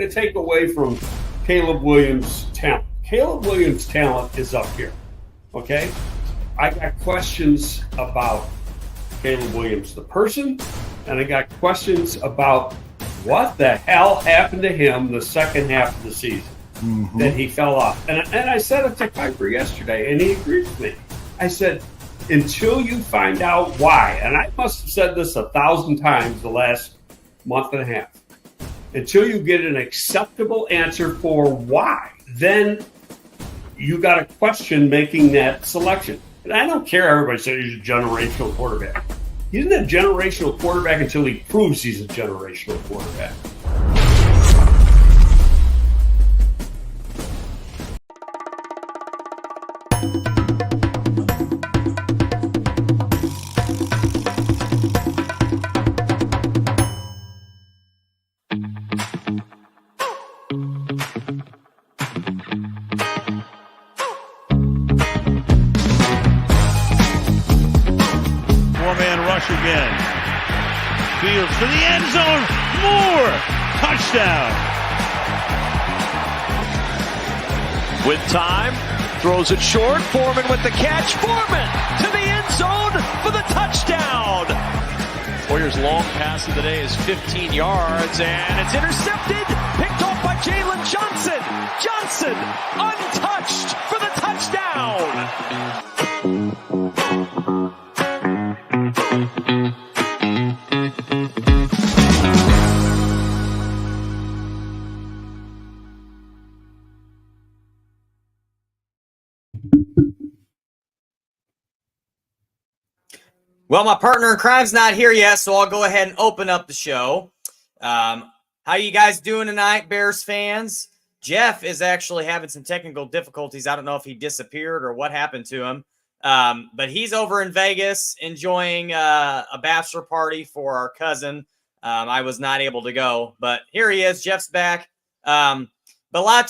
to take away from Caleb Williams' talent. Caleb Williams' talent is up here, okay? I got questions about Caleb Williams, the person, and I got questions about what the hell happened to him the second half of the season that he fell off. And I said it to Kuiper yesterday, and he agreed with me. I said, until you find out why, and I must have said this 1,000 times the last month and a half, until you get an acceptable answer for why, then you got to question making that selection. And I don't care, everybody says he's a generational quarterback. He's not a generational quarterback until he proves he's a generational quarterback. Again. Fields for the end zone. Moore. Touchdown. With time. Throws it short. Foreman with the catch. Foreman to the end zone for the touchdown. Warriors' long pass of the day is 15 yards, and it's intercepted. Picked off by Jalen Johnson. Johnson untouched for the touchdown. Well, my partner in crime's not here yet, so I'll go ahead and open up the show. How you guys doing tonight, Bears fans? Jeff is actually having some technical difficulties. I don't know if he disappeared or what happened to him, but he's over in Vegas enjoying a bachelor party for our cousin. I was not able to go, but here he is. Jeff's back. But a lot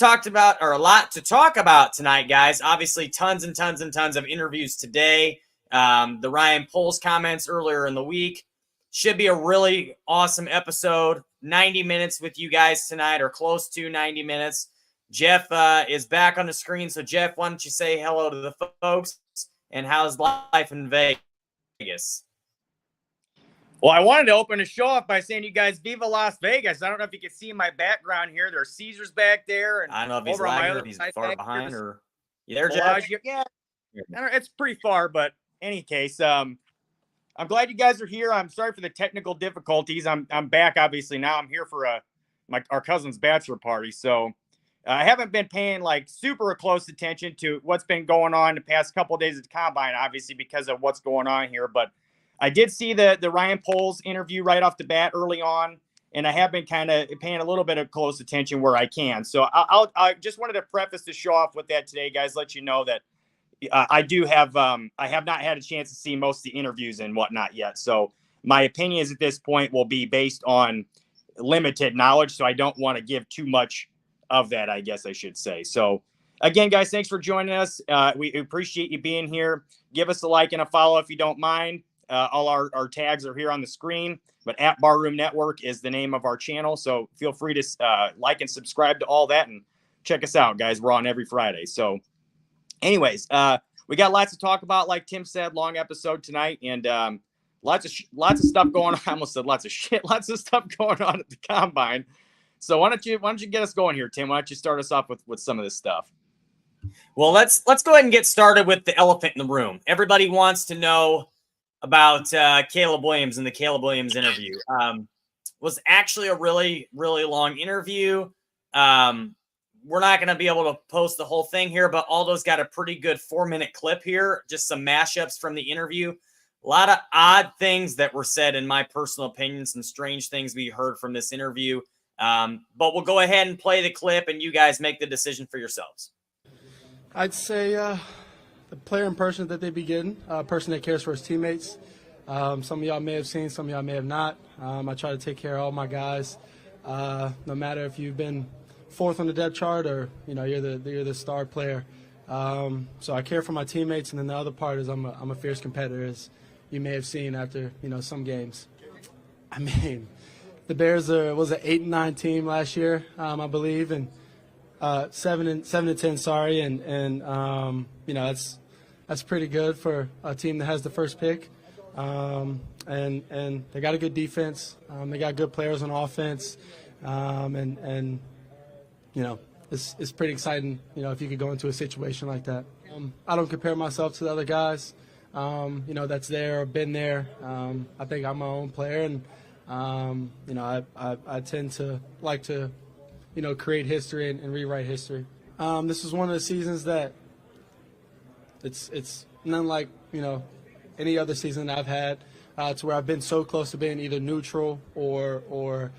to talk about tonight, guys. Obviously, tons and tons and tons of interviews today. The Ryan Poles comments earlier in the week. Should be a really awesome episode. 90 minutes with you guys tonight, or close to 90 minutes. Jeff is back on the screen. So, Jeff, why don't you say hello to the folks, and how's life in Vegas? Well, I wanted to open the show off by saying, you guys, Viva Las Vegas. I don't know if you can see my background here. There's Caesars back there. And I don't know if he's lagging, if he's far behind, or you there, Jeff? Yeah, it's pretty far, but any case, I'm glad you guys are here. I'm sorry for the technical difficulties. I'm back, obviously, now. I'm here for our cousin's bachelor party. So I haven't been paying like super close attention to what's been going on the past couple of days at the Combine, obviously, because of what's going on here. But I did see the Ryan Poles interview right off the bat early on, and I have been kind of paying a little bit of close attention where I can. So I just wanted to preface the show off with that today, guys, let you know that I have not had a chance to see most of the interviews and whatnot yet. So my opinions at this point will be based on limited knowledge. So I don't want to give too much of that, I guess I should say. So again, guys, thanks for joining us. We appreciate you being here. Give us a like and a follow if you don't mind. All our tags are here on the screen, but at Barroom Network is the name of our channel. So feel free to like and subscribe to all that and check us out, guys. We're on every Friday. So anyways, we got lots to talk about. Like Tim said, long episode tonight, and lots of stuff going on. I almost said lots of stuff going on at the Combine. So why don't you get us going here, Tim? Why don't you start us off with some of this stuff? Well, let's go ahead and get started with the elephant in the room. Everybody wants to know about Caleb Williams and the Caleb Williams interview. Was actually a really, really long interview. We're not going to be able to post the whole thing here, but Aldo's got a pretty good 4-minute clip here, just some mashups from the interview. A lot of odd things that were said, in my personal opinion, some strange things we heard from this interview. But we'll go ahead and play the clip, and you guys make the decision for yourselves. I'd say the player and person that they be getting, a person that cares for his teammates. Some of y'all may have seen, some of y'all may have not. I try to take care of all my guys, no matter if you've been fourth on the depth chart or you're the star player. So I care for my teammates, and then the other part is I'm a fierce competitor, as you may have seen after some games. I mean, The Bears was an 8-9 team last year, I believe, and 7-10. Sorry, and you know that's pretty good for a team that has the first pick. And they got a good defense. They got good players on offense, and you know it's pretty exciting. You know, if you could go into a situation like that. I don't compare myself to the other guys. You know, that's there or been there. I think I'm my own player, and you know, I tend to like to, you know, create history and rewrite history. This is one of the seasons that it's none like, you know, any other season that I've had, to where I've been so close to being either neutral or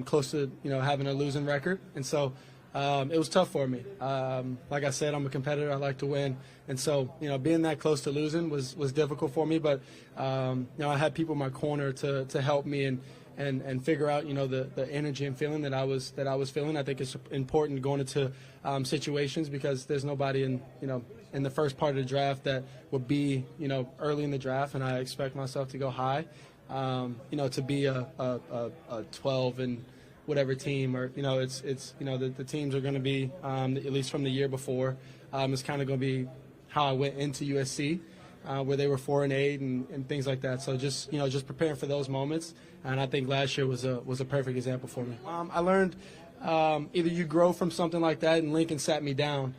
close to, you know, having a losing record. And so it was tough for me. Like I said, I'm a competitor. I like to win. And so, you know, being that close to losing was difficult for me. But, you know, I had people in my corner to help me and figure out, you know, the energy and feeling that I was feeling. I think it's important going into situations, because there's nobody in the first part of the draft that would be, you know, early in the draft, and I expect myself to go high. You know, to be a 12 and whatever team, or, you know, it's you know, the teams are going to be, at least from the year before, it's kind of going to be how I went into USC, where they were 4-8 and things like that. So just, you know, just preparing for those moments. And I think last year was a perfect example for me. I learned either you grow from something like that, and Lincoln sat me down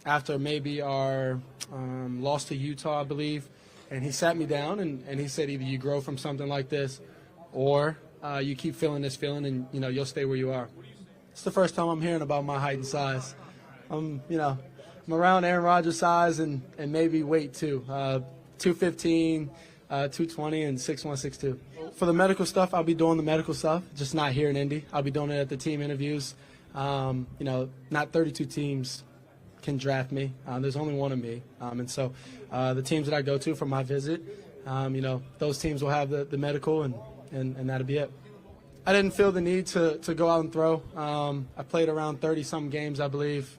after maybe our loss to Utah, I believe. And he sat me down and he said, either you grow from something like this, or you keep feeling this feeling, and, you know, you'll stay where you are. It's the first time I'm hearing about my height and size. You know, I'm around Aaron Rodgers' size and maybe weight too. 215, 220, and 6'1", 6'2". For the medical stuff, I'll be doing the medical stuff, just not here in Indy. I'll be doing it at the team interviews. You know, not 32 teams can draft me. There's only one of me. And so the teams that I go to for my visit, you know, those teams will have the medical, and that'll be it. I didn't feel the need to go out and throw. I played around 30-some games, I believe.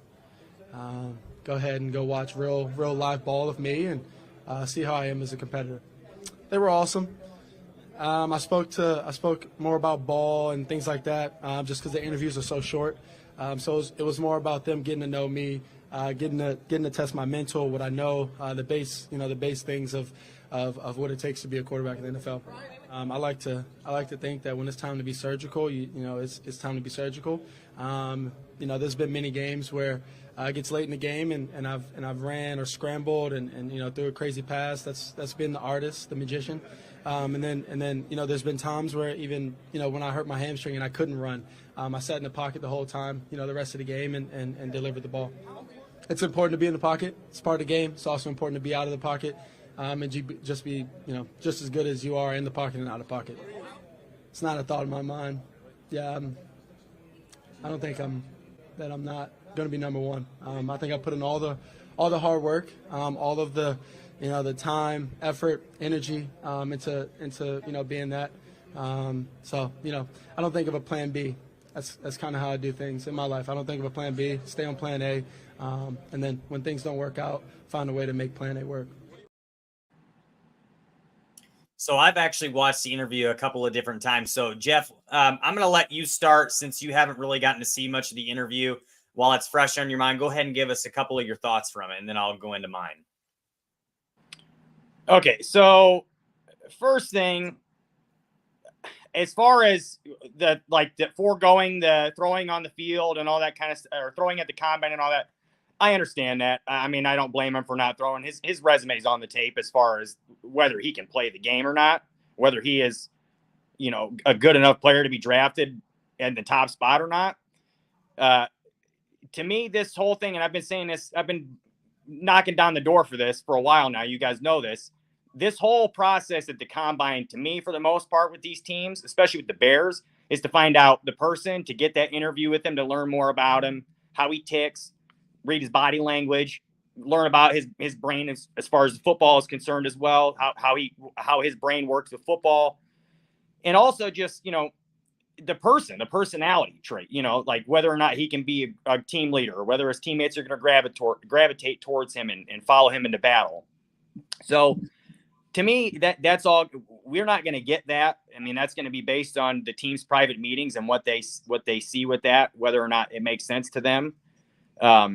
Go ahead and go watch real live ball of me and see how I am as a competitor. They were awesome. I spoke more about ball and things like that, just because the interviews are so short. So it was more about them getting to know me, getting to test my mental, what I know, the base things of what it takes to be a quarterback in the NFL. I like to think that when it's time to be surgical, you know, it's time to be surgical. You know, there's been many games where it gets late in the game and I've ran or scrambled and you know, threw a crazy pass. That's been the artist, the magician. And then you know, there's been times where even, you know, when I hurt my hamstring and I couldn't run, I sat in the pocket the whole time, you know, the rest of the game and delivered the ball. It's important to be in the pocket. It's part of the game. It's also important to be out of the pocket, and just be, you know, just as good as you are in the pocket and out of the pocket. It's not a thought in my mind. Yeah, I don't think I'm not going to be number one. I think I put in all the hard work, all of the, you know, the time, effort, energy into you know, being that. So, you know, I don't think of a plan B. That's kind of how I do things in my life. I don't think of a plan B. Stay on plan A, and then when things don't work out, find a way to make plan A work. So I've actually watched the interview a couple of different times. So Jeff, I'm going to let you start, since you haven't really gotten to see much of the interview. While it's fresh on your mind, go ahead and give us a couple of your thoughts from it, and then I'll go into mine. Okay, so first thing, as far as the foregoing the throwing on the field and all that kind of stuff, or throwing at the combine and all that, I understand that. I mean, I don't blame him for not throwing. His resume is on the tape as far as whether he can play the game or not, whether he is, you know, a good enough player to be drafted in the top spot or not. To me, this whole thing, and I've been saying this, I've been knocking down the door for this for a while now. You guys know this. This whole process at the combine, to me, for the most part with these teams, especially with the Bears, is to find out the person, to get that interview with him, to learn more about him, how he ticks, read his body language, learn about his brain as far as football is concerned as well, how his brain works with football. And also just, you know, the personality trait, you know, like whether or not he can be a team leader, or whether his teammates are going to gravitate towards him and follow him into battle. So to me, that's all. We're not going to get that. I mean, that's going to be based on the team's private meetings and what they see with that, whether or not it makes sense to them.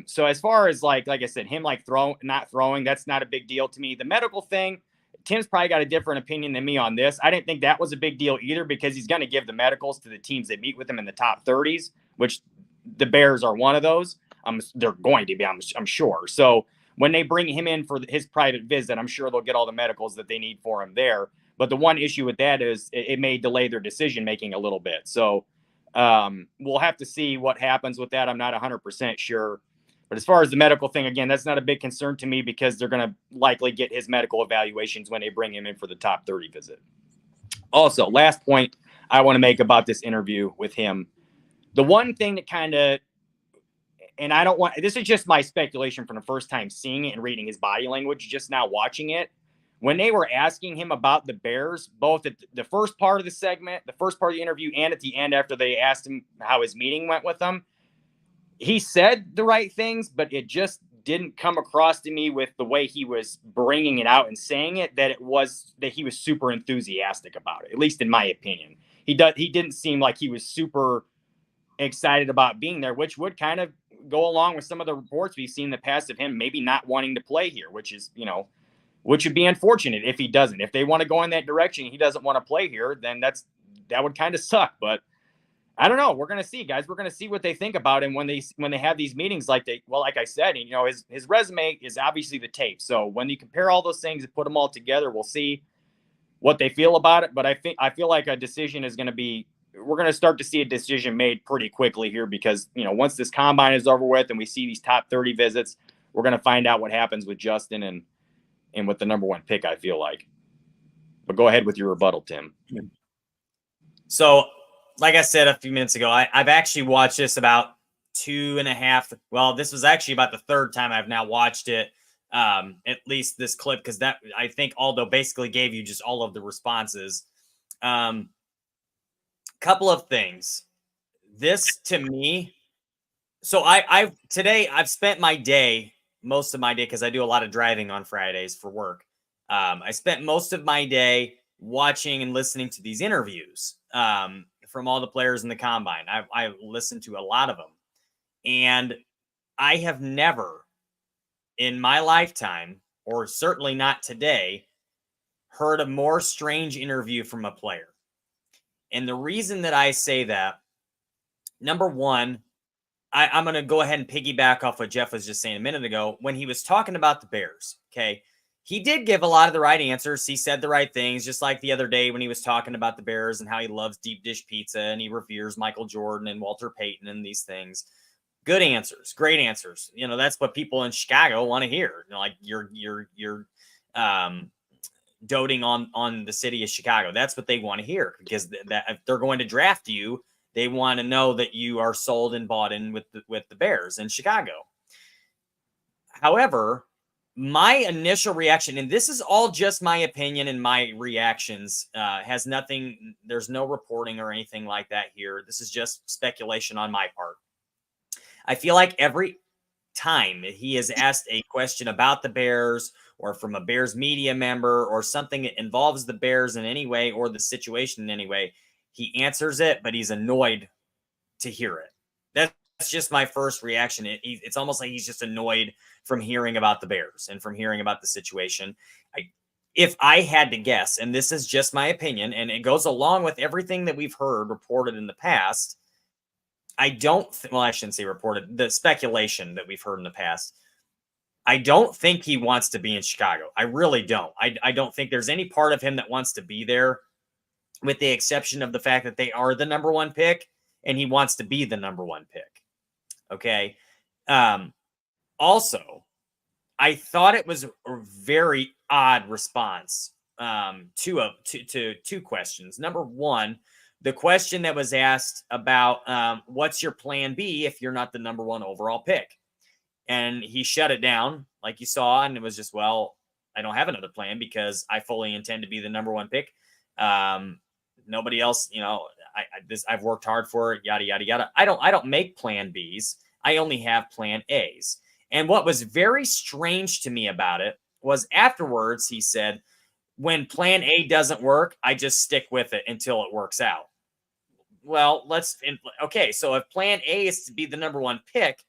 So as far as like I said, him like not throwing, that's not a big deal to me. The medical thing, Tim's probably got a different opinion than me on this. I didn't think that was a big deal either, because he's going to give the medicals to the teams that meet with him in the top 30s, which the Bears are one of those. They're going to be, I'm sure. So when they bring him in for his private visit, I'm sure they'll get all the medicals that they need for him there. But the one issue with that is it may delay their decision making a little bit. So we'll have to see what happens with that. I'm not 100% sure. But as far as the medical thing, again, that's not a big concern to me, because they're going to likely get his medical evaluations when they bring him in for the top 30 visit. Also, last point I want to make about this interview with him. The one thing that kind of, and I don't want, this is just my speculation from the first time seeing it and reading his body language, just now watching it. When they were asking him about the Bears, both at the first part of the segment, the first part of the interview, and at the end after they asked him how his meeting went with them, he said the right things, but it just didn't come across to me with the way he was bringing it out and saying it, that he was super enthusiastic about it, at least in my opinion. He didn't seem like he was super excited about being there, which would kind of go along with some of the reports we've seen in the past of him maybe not wanting to play here, which is, which would be unfortunate if he doesn't. If they want to go in that direction, he doesn't want to play here, then that would kind of suck. But I don't know. We're going to see, guys. We're going to see what they think about him when they have these meetings. Like I said, his resume is obviously the tape. So when you compare all those things and put them all together, we'll see what they feel about it. But I feel like a decision is going to be, we're going to start to see a decision made pretty quickly here, because, once this combine is over with and we see these top 30 visits, we're going to find out what happens with Justin and with the number one pick, I feel like. But go ahead with your rebuttal, Tim. So, like I said a few minutes ago, I've actually watched this about 2.5. Well, this was actually about the third time I've now watched it, at least this clip, because that, I think Aldo basically gave you just all of the responses. Couple of things. This to me, so today I've spent most of my day, because I do a lot of driving on Fridays for work. I spent most of my day watching and listening to these interviews from all the players in the combine. I listened to a lot of them, and I have never in my lifetime, or certainly not today, heard a more strange interview from a player. And the reason that I say that, number one, I'm going to go ahead and piggyback off what Jeff was just saying a minute ago. When he was talking about the Bears, okay, he did give a lot of the right answers. He said the right things, just like the other day when he was talking about the Bears and how he loves deep dish pizza and he reveres Michael Jordan and Walter Payton and these things. Good answers, great answers. That's what people in Chicago want to hear. Like you're doting on the city of Chicago. That's what they want to hear, because that if they're going to draft you, they want to know that you are sold and bought in with the Bears in Chicago. However, my initial reaction, and this is all just my opinion and my reactions, has nothing, there's no reporting or anything like that here. This is just speculation on my part. I feel like every time he is asked a question about the Bears, or from a Bears media member, or something that involves the Bears in any way, or the situation in any way, he answers it, but he's annoyed to hear it. That's just my first reaction. It's almost like he's just annoyed from hearing about the Bears and from hearing about the situation. If I had to guess, and this is just my opinion, and it goes along with everything that we've heard reported in the past, I shouldn't say reported, the speculation that we've heard in the past, I don't think he wants to be in Chicago. I really don't. I don't think there's any part of him that wants to be there, with the exception of the fact that they are the number one pick and he wants to be the number one pick. Okay. Also, I thought it was a very odd response to two questions. Number one, the question that was asked about what's your plan B if you're not the number one overall pick? And he shut it down like you saw. And it was just, well, I don't have another plan because I fully intend to be the number one pick. Nobody else, I've worked hard for it, yada, yada, yada. I don't make plan Bs. I only have plan As. And what was very strange to me about it was afterwards, he said, when plan A doesn't work, I just stick with it until it works out. Well, okay. So if plan A is to be the number one pick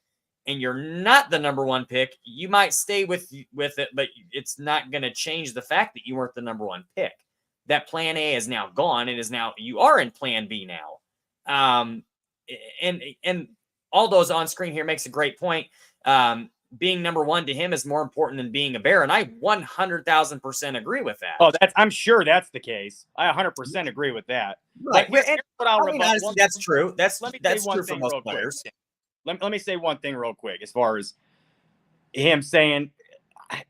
and you're not the number one pick, you might stay with it, but it's not going to change the fact that you weren't the number one pick. That plan A is now gone. It is now, you are in plan B now. And all those on screen here makes a great point. Being number one to him is more important than being a Bear. And I 100,000% agree with that. Oh, I'm sure that's the case. I 100% agree with that. Right. But here's what I'll rebut. Honestly, that's true. That's true for most real players. quick. Let me say one thing real quick as far as him saying,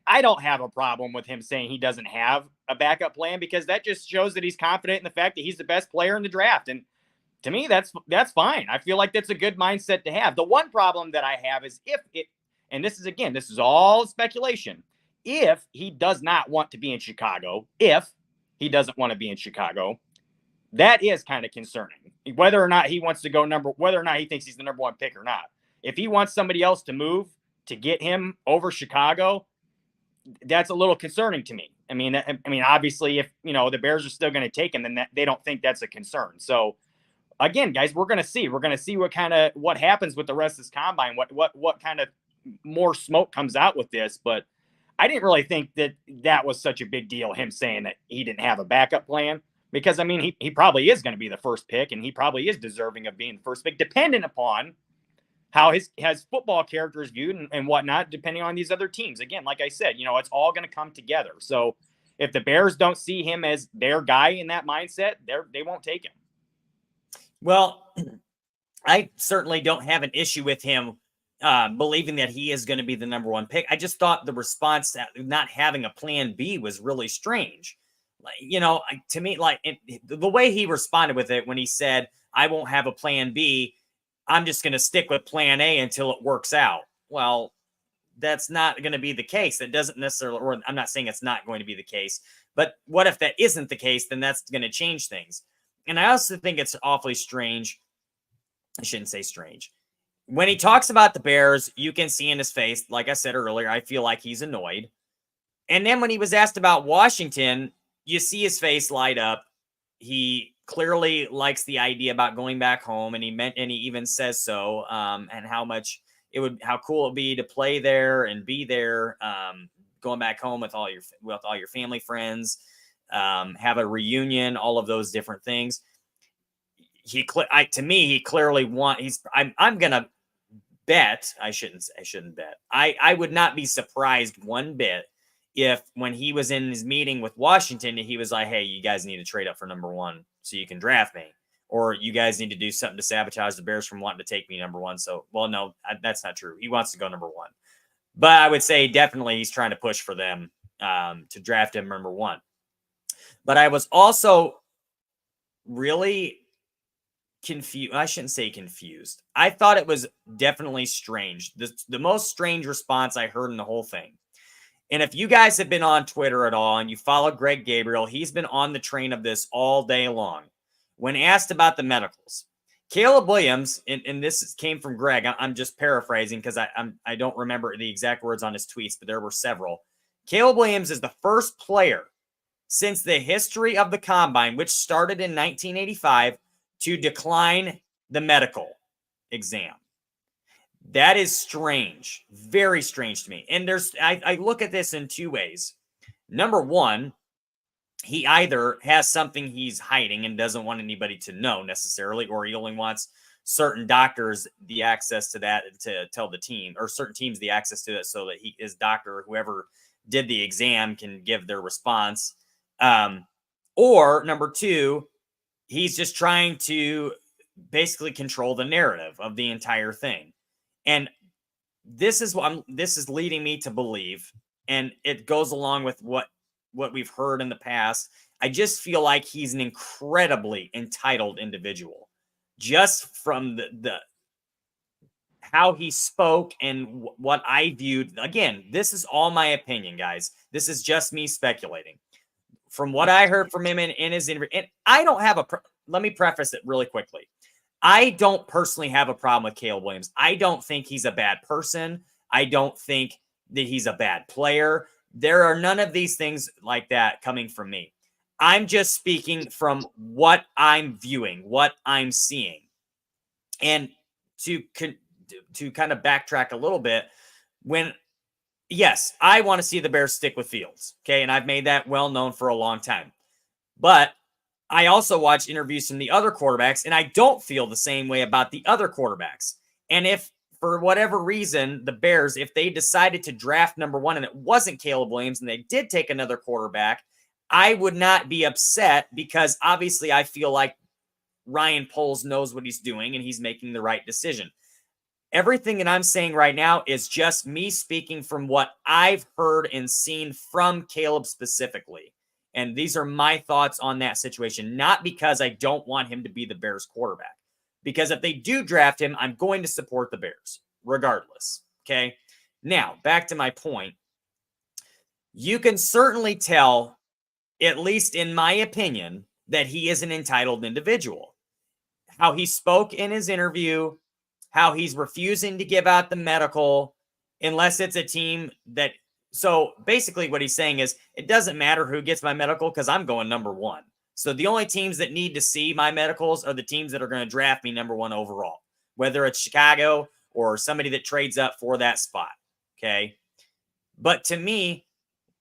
I don't have a problem with him saying he doesn't have a backup plan, because that just shows that he's confident in the fact that he's the best player in the draft. And to me, that's fine. I feel like that's a good mindset to have. The one problem that I have is and this is all speculation. If he does not want to be in Chicago, that is kind of concerning. Whether or not he wants to go whether or not he thinks he's the number one pick or not. If he wants somebody else to move to get him over Chicago, that's a little concerning to me. I mean, obviously, if the Bears are still going to take him, then they don't think that's a concern. So, again, guys, we're going to see what happens with the rest of this combine. What kind of more smoke comes out with this? But I didn't really think that was such a big deal. Him saying that he didn't have a backup plan, because he probably is going to be the first pick, and he probably is deserving of being the first pick, depending upon how his football character is viewed and whatnot, depending on these other teams. Again, like I said, it's all going to come together. So if the Bears don't see him as their guy in that mindset, they won't take him. Well, I certainly don't have an issue with him believing that he is going to be the number one pick. I just thought the response to not having a plan B was really strange. To me, the way he responded with it when he said, I won't have a plan B, I'm just going to stick with plan A until it works out. Well, that's not going to be the case. That doesn't necessarily, or I'm not saying it's not going to be the case, but what if that isn't the case? Then that's going to change things. And I also think it's awfully strange. I shouldn't say strange. When he talks about the Bears, you can see in his face, like I said earlier, I feel like he's annoyed. And then when he was asked about Washington, you see his face light up. He clearly likes the idea about going back home, and he even says so, and how cool it would be to play there and be there, going back home with all your family, friends, have a reunion, all of those different things. He clearly I'm gonna bet. I shouldn't bet. I would not be surprised one bit if when he was in his meeting with Washington, he was like, hey, you guys need to trade up for number one so you can draft me, or you guys need to do something to sabotage the Bears from wanting to take me number one. So, well, no, that's not true. He wants to go number one, but I would say definitely he's trying to push for them to draft him number one. But I was also really confused. I shouldn't say confused. I thought it was definitely strange. The most strange response I heard in the whole thing. And if you guys have been on Twitter at all and you follow Greg Gabriel, he's been on the train of this all day long. When asked about the medicals, Caleb Williams, and this came from Greg, I'm just paraphrasing because I don't remember the exact words on his tweets, but there were several. Caleb Williams is the first player since the history of the combine, which started in 1985, to decline the medical exam. That is strange, very strange to me. And I look at this in two ways. Number one, he either has something he's hiding and doesn't want anybody to know necessarily, or he only wants certain doctors the access to that to tell the team, or certain teams the access to it so that his doctor, whoever did the exam, can give their response. Or number two, he's just trying to basically control the narrative of the entire thing. And this is leading me to believe, and it goes along with what we've heard in the past. I just feel like he's an incredibly entitled individual, just from the how he spoke and what I viewed. Again, this is all my opinion, guys. This is just me speculating. From what I heard from him in his interview, and I don't have let me preface it really quickly. I don't personally have a problem with Caleb Williams. I don't think he's a bad person. I don't think that he's a bad player. There are none of these things like that coming from me. I'm just speaking from what I'm viewing, what I'm seeing. And to kind of backtrack a little bit, yes, I want to see the Bears stick with Fields. Okay. And I've made that well known for a long time. But I also watch interviews from the other quarterbacks, and I don't feel the same way about the other quarterbacks. And if for whatever reason, the Bears, if they decided to draft number 1 and it wasn't Caleb Williams and they did take another quarterback, I would not be upset because obviously I feel like Ryan Poles knows what he's doing and he's making the right decision. Everything that I'm saying right now is just me speaking from what I've heard and seen from Caleb specifically. And these are my thoughts on that situation, not because I don't want him to be the Bears quarterback. Because if they do draft him, I'm going to support the Bears regardless. Okay. Now, back to my point. You can certainly tell, at least in my opinion, that he is an entitled individual. How he spoke in his interview, how he's refusing to give out the medical unless it's a team that. So basically what he's saying is it doesn't matter who gets my medical because I'm going number 1. So the only teams that need to see my medicals are the teams that are going to draft me number 1 overall, whether it's Chicago or somebody that trades up for that spot. Okay. But to me,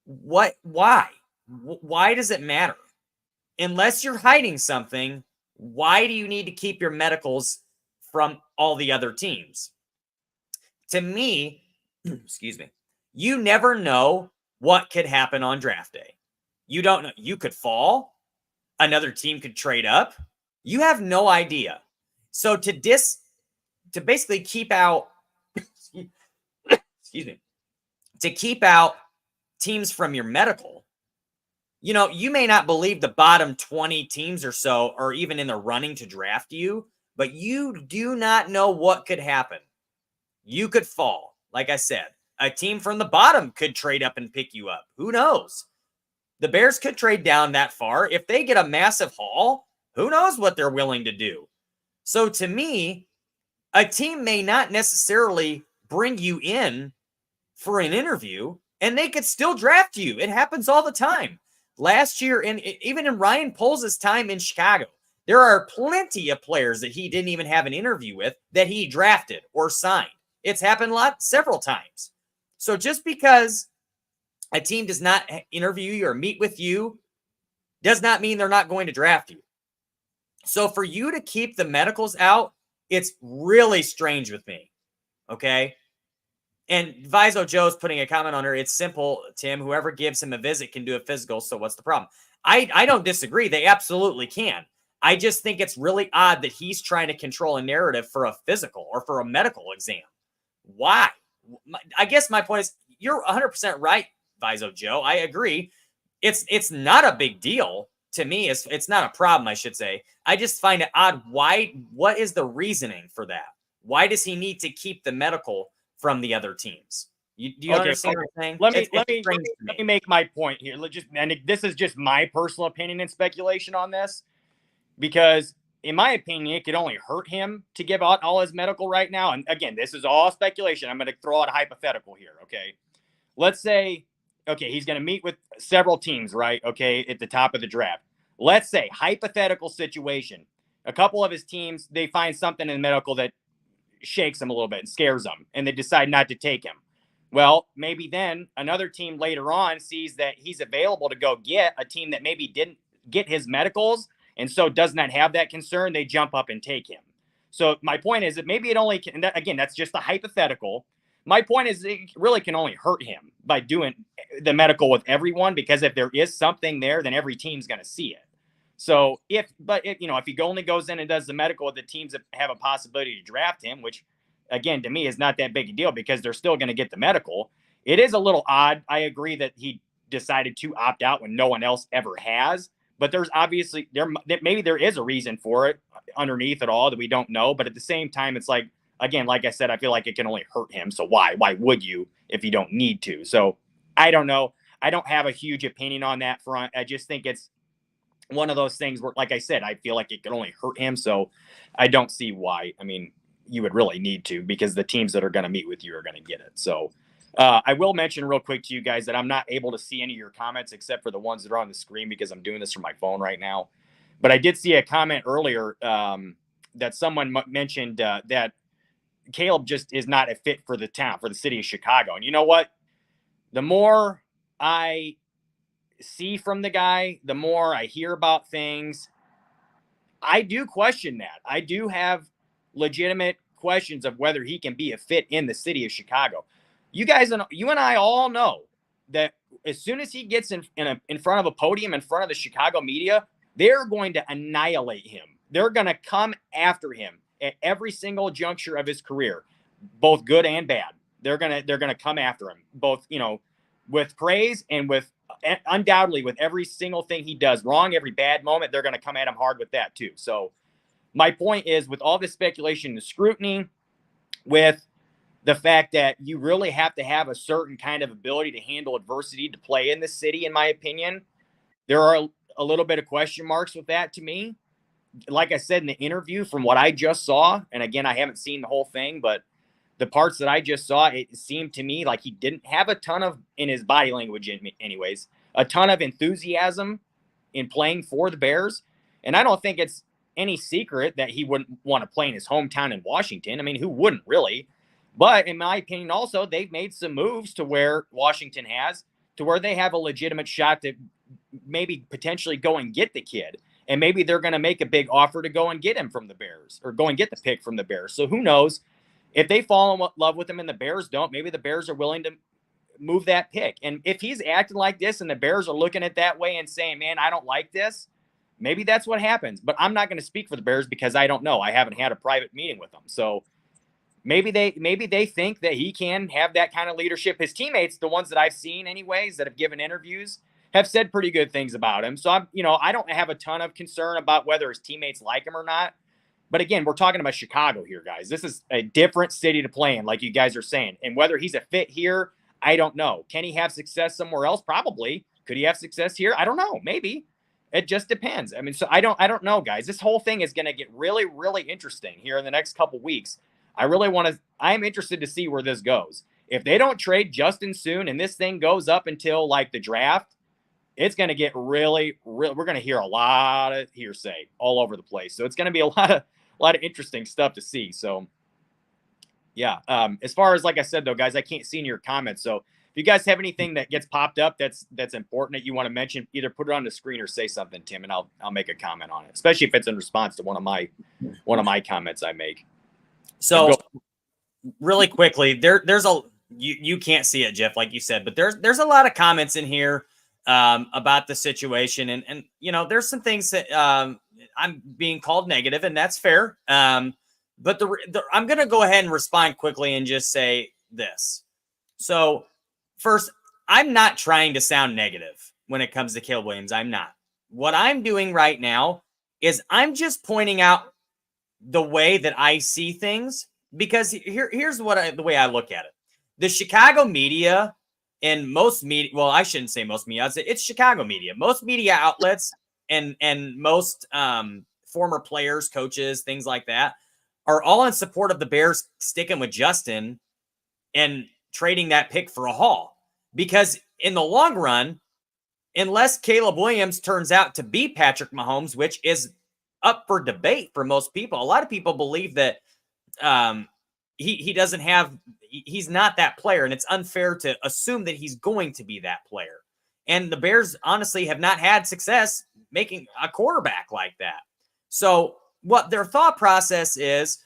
why does it matter? Unless you're hiding something, why do you need to keep your medicals from all the other teams? To me, excuse me, you never know what could happen on draft day. You don't know. You could fall. Another team could trade up. You have no idea. So to basically keep out, excuse me, to keep out teams from your medical, you may not believe the bottom 20 teams or so are even in the running to draft you, but you do not know what could happen. You could fall. Like I said, a team from the bottom could trade up and pick you up. Who knows? The Bears could trade down that far. If they get a massive haul, who knows what they're willing to do? So to me, a team may not necessarily bring you in for an interview, and they could still draft you. It happens all the time. Last year, and even in Ryan Poles' time in Chicago, there are plenty of players that he didn't even have an interview with that he drafted or signed. It's happened several times. So just because a team does not interview you or meet with you does not mean they're not going to draft you. So for you to keep the medicals out, it's really strange with me. Okay. And Viso Joe's putting a comment on her. It's simple, Tim. Whoever gives him a visit can do a physical. So what's the problem? I don't disagree. They absolutely can. I just think it's really odd that he's trying to control a narrative for a physical or for a medical exam. Why? I guess my point is you're 100% right, Viso Joe. I agree. It's not a big deal to me. It's not a problem, I should say. I just find it odd. What is the reasoning for that? Why does he need to keep the medical from the other teams? Do you understand what I'm saying? Let me make my point here. This is just my personal opinion and speculation on this, because in my opinion, it could only hurt him to give out all his medical right now. And again, this is all speculation. I'm going to throw out a hypothetical here. Okay. Let's say, he's going to meet with several teams, right? Okay. At the top of the draft. Let's say, hypothetical situation. A couple of his teams, they find something in the medical that shakes him a little bit and scares them, and they decide not to take him. Well, maybe then another team later on sees that he's available to go get a team that maybe didn't get his medicals, and so does not have that concern. They jump up and take him. So my point is that maybe it only can, again, that's just a hypothetical. My point is it really can only hurt him by doing the medical with everyone, because if there is something there, then every team's going to see it. So if he only goes in and does the medical with the teams that have a possibility to draft him, which again, to me is not that big a deal because they're still going to get the medical. It is a little odd. I agree that he decided to opt out when no one else ever has, but there's obviously maybe there is a reason for it underneath it all that we don't know. But at the same time, it's like, again, like I said, I feel like it can only hurt him. So why would you if you don't need to? So I don't know. I don't have a huge opinion on that front. I just think it's one of those things where, like I said, I feel like it could only hurt him. So I don't see why. I mean, you would really need to, because the teams that are going to meet with you are going to get it. So I will mention real quick to you guys that I'm not able to see any of your comments except for the ones that are on the screen because I'm doing this from my phone right now. But I did see a comment earlier that someone mentioned that Caleb just is not a fit for the town, for the city of Chicago. And you know what? The more I see from the guy, the more I hear about things. I do question that. I do have legitimate questions of whether he can be a fit in the city of Chicago. You guys, you and I all know that as soon as he gets in front of a podium in front of the Chicago media, they're going to annihilate him. They're going to come after him at every single juncture of his career, both good and bad. They're going to come after him, both, with praise and with undoubtedly with every single thing he does wrong, every bad moment, they're going to come at him hard with that too. So my point is, with all this speculation and scrutiny, with the fact that you really have to have a certain kind of ability to handle adversity to play in the city, in my opinion, there are a little bit of question marks with that to me. Like I said in the interview, from what I just saw, and again, I haven't seen the whole thing, but the parts that I just saw, it seemed to me like he didn't have a ton of, in his body language anyways, a ton of enthusiasm in playing for the Bears. And I don't think it's any secret that he wouldn't want to play in his hometown in Washington. I mean, who wouldn't really? But in my opinion, also, they've made some moves to where Washington has, to where they have a legitimate shot to maybe potentially go and get the kid. And maybe they're going to make a big offer to go and get him from the Bears, or go and get the pick from the Bears. So who knows? If they fall in love with him and the Bears don't, maybe the Bears are willing to move that pick. And if he's acting like this and the Bears are looking at that way and saying, man, I don't like this, maybe that's what happens. But I'm not going to speak for the Bears because I don't know. I haven't had a private meeting with them. So maybe they think that he can have that kind of leadership. His teammates, the ones that I've seen anyways, that have given interviews, have said pretty good things about him. So I don't have a ton of concern about whether his teammates like him or not. But again, we're talking about Chicago here, guys. This is a different city to play in, like you guys are saying. And whether he's a fit here, I don't know. Can he have success somewhere else? Probably. Could he have success here? I don't know. Maybe. It just depends. I mean, so I don't know, guys. This whole thing is going to get really, really interesting here in the next couple weeks. I'm interested to see where this goes. If they don't trade Justin soon and this thing goes up until like the draft, it's going to get really, we're going to hear a lot of hearsay all over the place. So it's going to be a lot of interesting stuff to see. So yeah. As far as, like I said, though, guys, I can't see in your comments. So if you guys have anything that gets popped up that's important that you want to mention, either put it on the screen or say something, Tim, and I'll make a comment on it, especially if it's in response to one of my comments I make. So really quickly, there's you can't see it, Jeff, like you said, but there's a lot of comments in here about the situation, and there's some things that I'm being called negative, and that's fair. But I'm going to go ahead and respond quickly and just say this. So first, I'm not trying to sound negative when it comes to Caleb Williams. I'm not. What I'm doing right now is I'm just pointing out the way that I see things, because here's the way I look at it. The Chicago media and most media, well, I shouldn't say most media, I'd say it's Chicago media. Most media outlets and most former players, coaches, things like that, are all in support of the Bears sticking with Justin and trading that pick for a haul. Because in the long run, unless Caleb Williams turns out to be Patrick Mahomes, which is up for debate for most people, a lot of people believe that he's not that player, and it's unfair to assume that he's going to be that player. And the Bears honestly have not had success making a quarterback like that. So what their thought process is,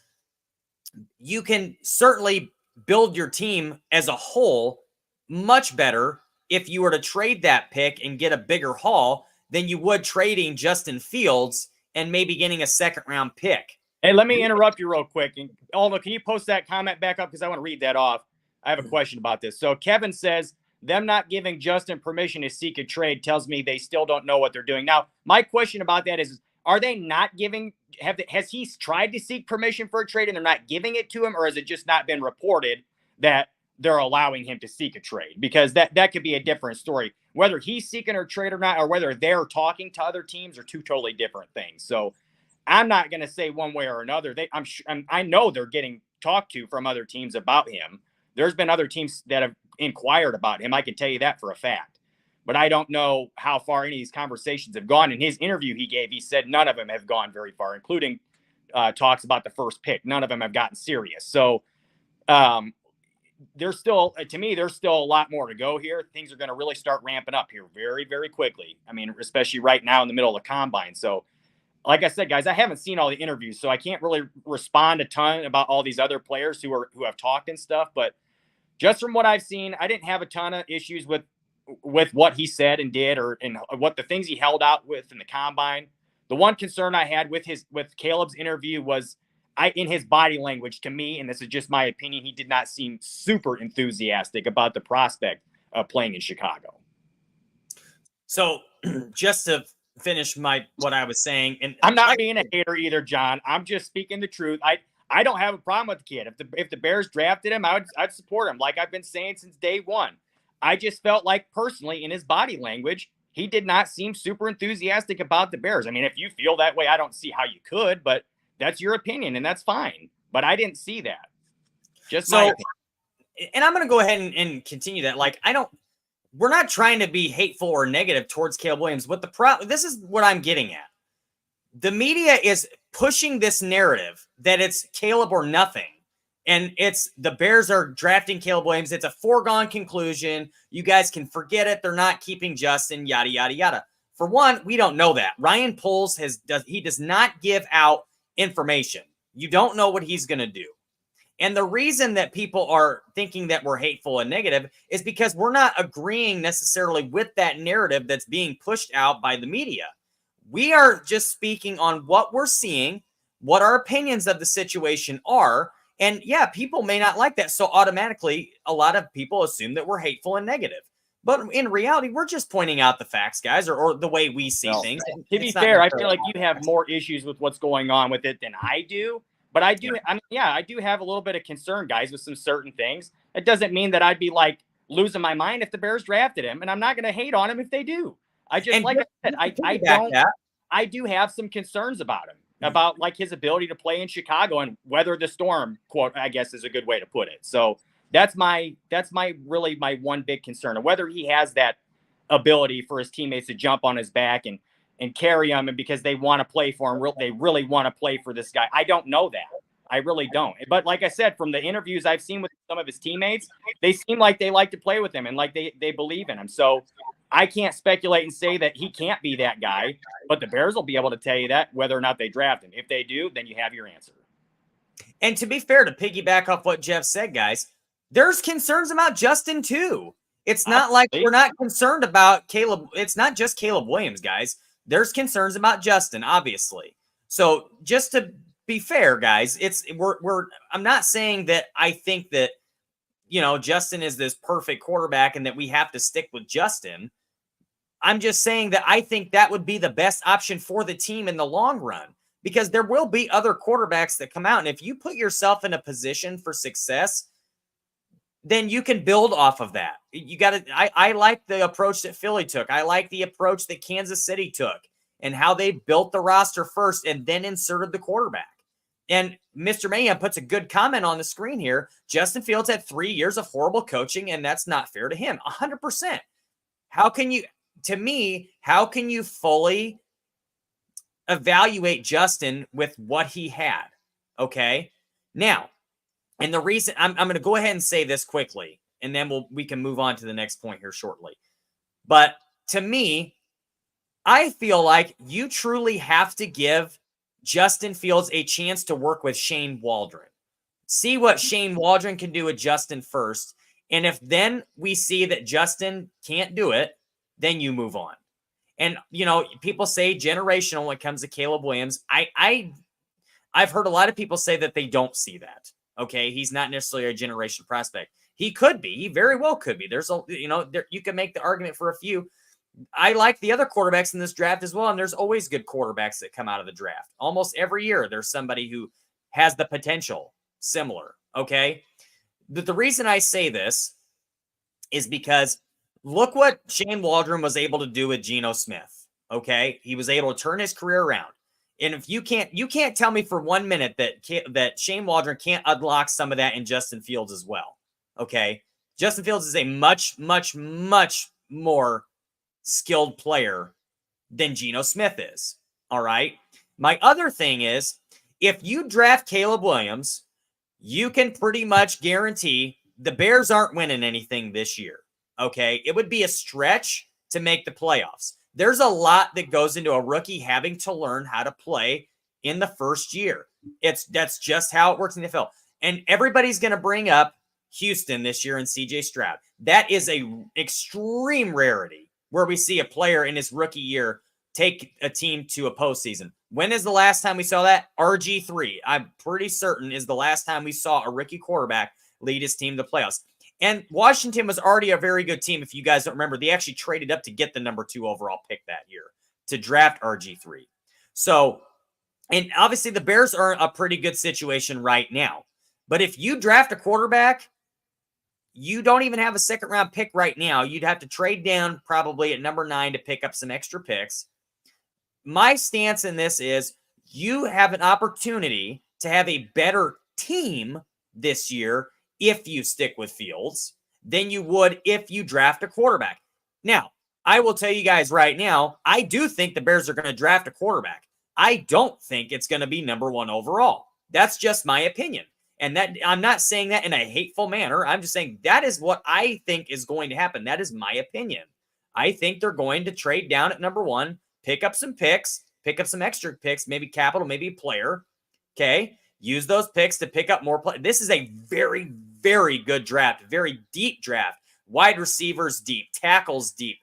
you can certainly build your team as a whole much better if you were to trade that pick and get a bigger haul than you would trading Justin Fields and maybe getting a second-round pick. Hey, let me interrupt you real quick. And Aldo, can you post that comment back up? Because I want to read that off. I have a question about this. So Kevin says, them not giving Justin permission to seek a trade tells me they still don't know what they're doing. Now, my question about that is, are they not giving, has he tried to seek permission for a trade and they're not giving it to him? Or has it just not been reported that they're allowing him to seek a trade? Because that could be a different story. Whether he's seeking a trade or not, or whether they're talking to other teams, are two totally different things. So I'm not going to say one way or another. I know they're getting talked to from other teams about him. There's been other teams that have inquired about him. I can tell you that for a fact. But I don't know how far any of these conversations have gone. In his interview he gave, he said none of them have gone very far, including talks about the first pick. None of them have gotten serious. So there's still, to me, there's still a lot more to go here. Things are going to really start ramping up here very, very quickly. I mean, especially right now in the middle of the combine. So like I said, guys, I haven't seen all the interviews, so I can't really respond a ton about all these other players who have talked and stuff. But just from what I've seen, I didn't have a ton of issues with what he said and did, and what the things he held out with in the combine. The one concern I had with Caleb's interview was in his body language, to me, and this is just my opinion, he did not seem super enthusiastic about the prospect of playing in Chicago. So just to finish what I was saying, and I'm not being a hater either, John. I'm just speaking the truth. I don't have a problem with the kid. If the Bears drafted him, I'd support him, like I've been saying since day one. I just felt like personally in his body language, he did not seem super enthusiastic about the Bears. I mean, if you feel that way, I don't see how you could, but that's your opinion and that's fine. But I didn't see that. Just my opinion. And I'm going to go ahead and continue that. Like, we're not trying to be hateful or negative towards Caleb Williams. This is what I'm getting at. The media is pushing this narrative that it's Caleb or nothing. And it's the Bears are drafting Caleb Williams. It's a foregone conclusion. You guys can forget it. They're not keeping Justin, yada, yada, yada. For one, we don't know that. Ryan Poles does not give out information. You don't know what he's going to do. And the reason that people are thinking that we're hateful and negative is because we're not agreeing necessarily with that narrative that's being pushed out by the media. We are just speaking on what we're seeing, what our opinions of the situation are. And yeah, people may not like that. So automatically, a lot of people assume that we're hateful and negative. But in reality, we're just pointing out the facts, guys, or the way we see things. To be fair, I feel like you have more issues with what's going on with it than I do. But I do have a little bit of concern, guys, with some certain things. It doesn't mean that I'd be like losing my mind if the Bears drafted him, and I'm not going to hate on him if they do. I do have some concerns about him, about like his ability to play in Chicago and weather the storm, quote, I guess is a good way to put it. So that's my one big concern, of whether he has that ability for his teammates to jump on his back and carry him, and because they want to play for him, they really want to play for this guy. I don't know that. I really don't. But like I said, from the interviews I've seen with some of his teammates, they seem like they like to play with him and like they believe in him. So I can't speculate and say that he can't be that guy, but the Bears will be able to tell you that whether or not they draft him. If they do, then you have your answer. And to be fair, to piggyback off what Jeff said, guys, there's concerns about Justin too. It's not like we're not concerned about Caleb. It's not just Caleb Williams, guys. There's concerns about Justin, obviously. So just to be fair, guys, I'm not saying that I think that, Justin is this perfect quarterback and that we have to stick with Justin. I'm just saying that I think that would be the best option for the team in the long run, because there will be other quarterbacks that come out. And if you put yourself in a position for success, then you can build off of that. I like the approach that Philly took. I like the approach that Kansas City took and how they built the roster first and then inserted the quarterback. And Mr. Maye puts a good comment on the screen here. Justin Fields had 3 years of horrible coaching, and that's not fair to him. 100%. How can you fully evaluate Justin with what he had? Okay. Now, and the reason I'm going to go ahead and say this quickly, and then we can move on to the next point here shortly. But to me, I feel like you truly have to give Justin Fields a chance to work with Shane Waldron. See what Shane Waldron can do with Justin first. And if then we see that Justin can't do it, then you move on. And, people say generational when it comes to Caleb Williams. I've heard a lot of people say that they don't see that. Okay, he's not necessarily a generation prospect. He could be. He very well could be. You can make the argument for a few. I like the other quarterbacks in this draft as well, and there's always good quarterbacks that come out of the draft. Almost every year, there's somebody who has the potential similar, okay? But the reason I say this is because look what Shane Waldron was able to do with Geno Smith, okay? He was able to turn his career around. And if you can't tell me for 1 minute that Shane Waldron can't unlock some of that in Justin Fields as well. Okay. Justin Fields is a much, much, much more skilled player than Geno Smith is. All right. My other thing is, if you draft Caleb Williams, you can pretty much guarantee the Bears aren't winning anything this year. Okay. It would be a stretch to make the playoffs. There's a lot that goes into a rookie having to learn how to play in the first year. That's just how it works in the NFL. And everybody's going to bring up Houston this year and CJ Stroud. That is a extreme rarity where we see a player in his rookie year take a team to a postseason. When is the last time we saw that? RG3, I'm pretty certain, is the last time we saw a rookie quarterback lead his team to playoffs. And Washington was already a very good team. If you guys don't remember, they actually traded up to get the number 2 overall pick that year to draft RG3. So, and obviously the Bears are in a pretty good situation right now. But if you draft a quarterback, you don't even have a second round pick right now. You'd have to trade down probably at number 9 to pick up some extra picks. My stance in this is you have an opportunity to have a better team this year if you stick with Fields than you would if you draft a quarterback. Now, I will tell you guys right now, I do think the Bears are going to draft a quarterback. I don't think it's going to be number 1 overall. That's just my opinion. And that I'm not saying that in a hateful manner. I'm just saying that is what I think is going to happen. That is my opinion. I think they're going to trade down at number 1, pick up some picks, pick up some extra picks, maybe capital, maybe a player. Okay. Use those picks to pick up more play. This is a very, very good draft, very deep draft. Wide receivers deep, tackles deep.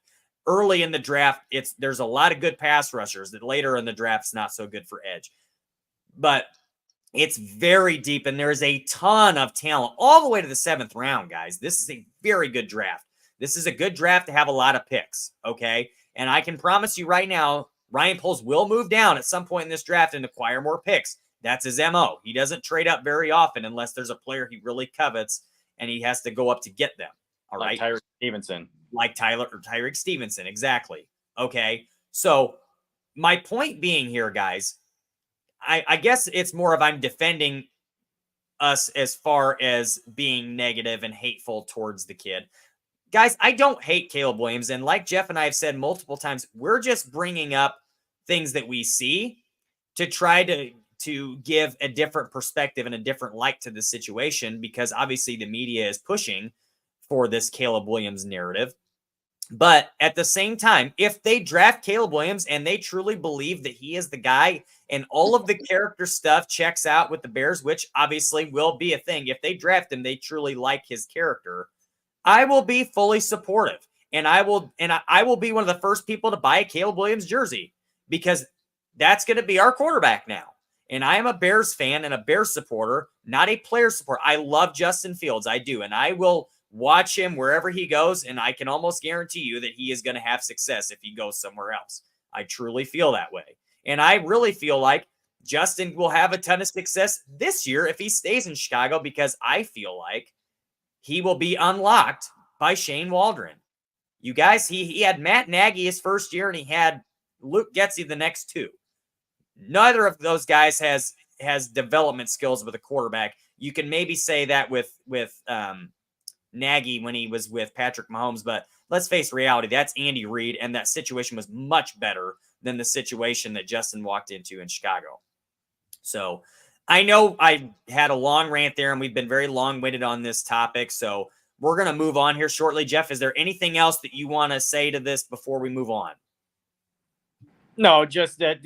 Early in the draft, there's a lot of good pass rushers. That later in the draft, it's not so good for edge. But it's very deep, and there is a ton of talent all the way to the 7th round, guys. This is a very good draft. This is a good draft to have a lot of picks, okay? And I can promise you right now, Ryan Poles will move down at some point in this draft and acquire more picks. That's his MO. He doesn't trade up very often unless there's a player he really covets and he has to go up to get them. All right. Tyreek Stevenson. Like Tyreek Stevenson. Exactly. Okay. So my point being here, guys, I guess it's more of I'm defending us as far as being negative and hateful towards the kid. Guys, I don't hate Caleb Williams. And like Jeff and I have said multiple times, we're just bringing up things that we see to try to give a different perspective and a different light to the situation, because obviously the media is pushing for this Caleb Williams narrative. But at the same time, if they draft Caleb Williams and they truly believe that he is the guy and all of the character stuff checks out with the Bears, which obviously will be a thing. If they draft him, they truly like his character. I will be fully supportive, and I will be one of the first people to buy a Caleb Williams jersey, because that's going to be our quarterback now. And I am a Bears fan and a Bears supporter, not a player supporter. I love Justin Fields. I do. And I will watch him wherever he goes. And I can almost guarantee you that he is going to have success if he goes somewhere else. I truly feel that way. And I really feel like Justin will have a ton of success this year if he stays in Chicago, because I feel like he will be unlocked by Shane Waldron. You guys, he had Matt Nagy his first year and he had Luke Getsy the next 2. Neither of those guys has development skills with a quarterback. You can maybe say that with Nagy when he was with Patrick Mahomes, but let's face reality. That's Andy Reid, and that situation was much better than the situation that Justin walked into in Chicago. So I know I had a long rant there, and we've been very long-winded on this topic, so we're going to move on here shortly. Jeff, is there anything else that you want to say to this before we move on? No, just that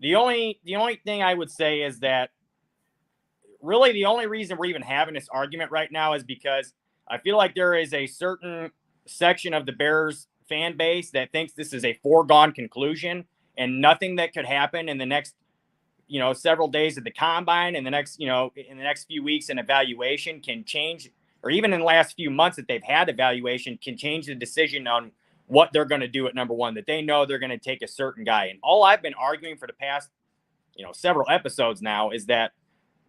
the only thing I would say is that really the only reason we're even having this argument right now is because I feel like there is a certain section of the Bears fan base that thinks this is a foregone conclusion and nothing that could happen in the next, several days at the combine and in the next few weeks in evaluation can change, or even in the last few months that they've had evaluation can change the decision on what they're going to do at number 1, that they know they're going to take a certain guy. And all I've been arguing for the past, several episodes now is that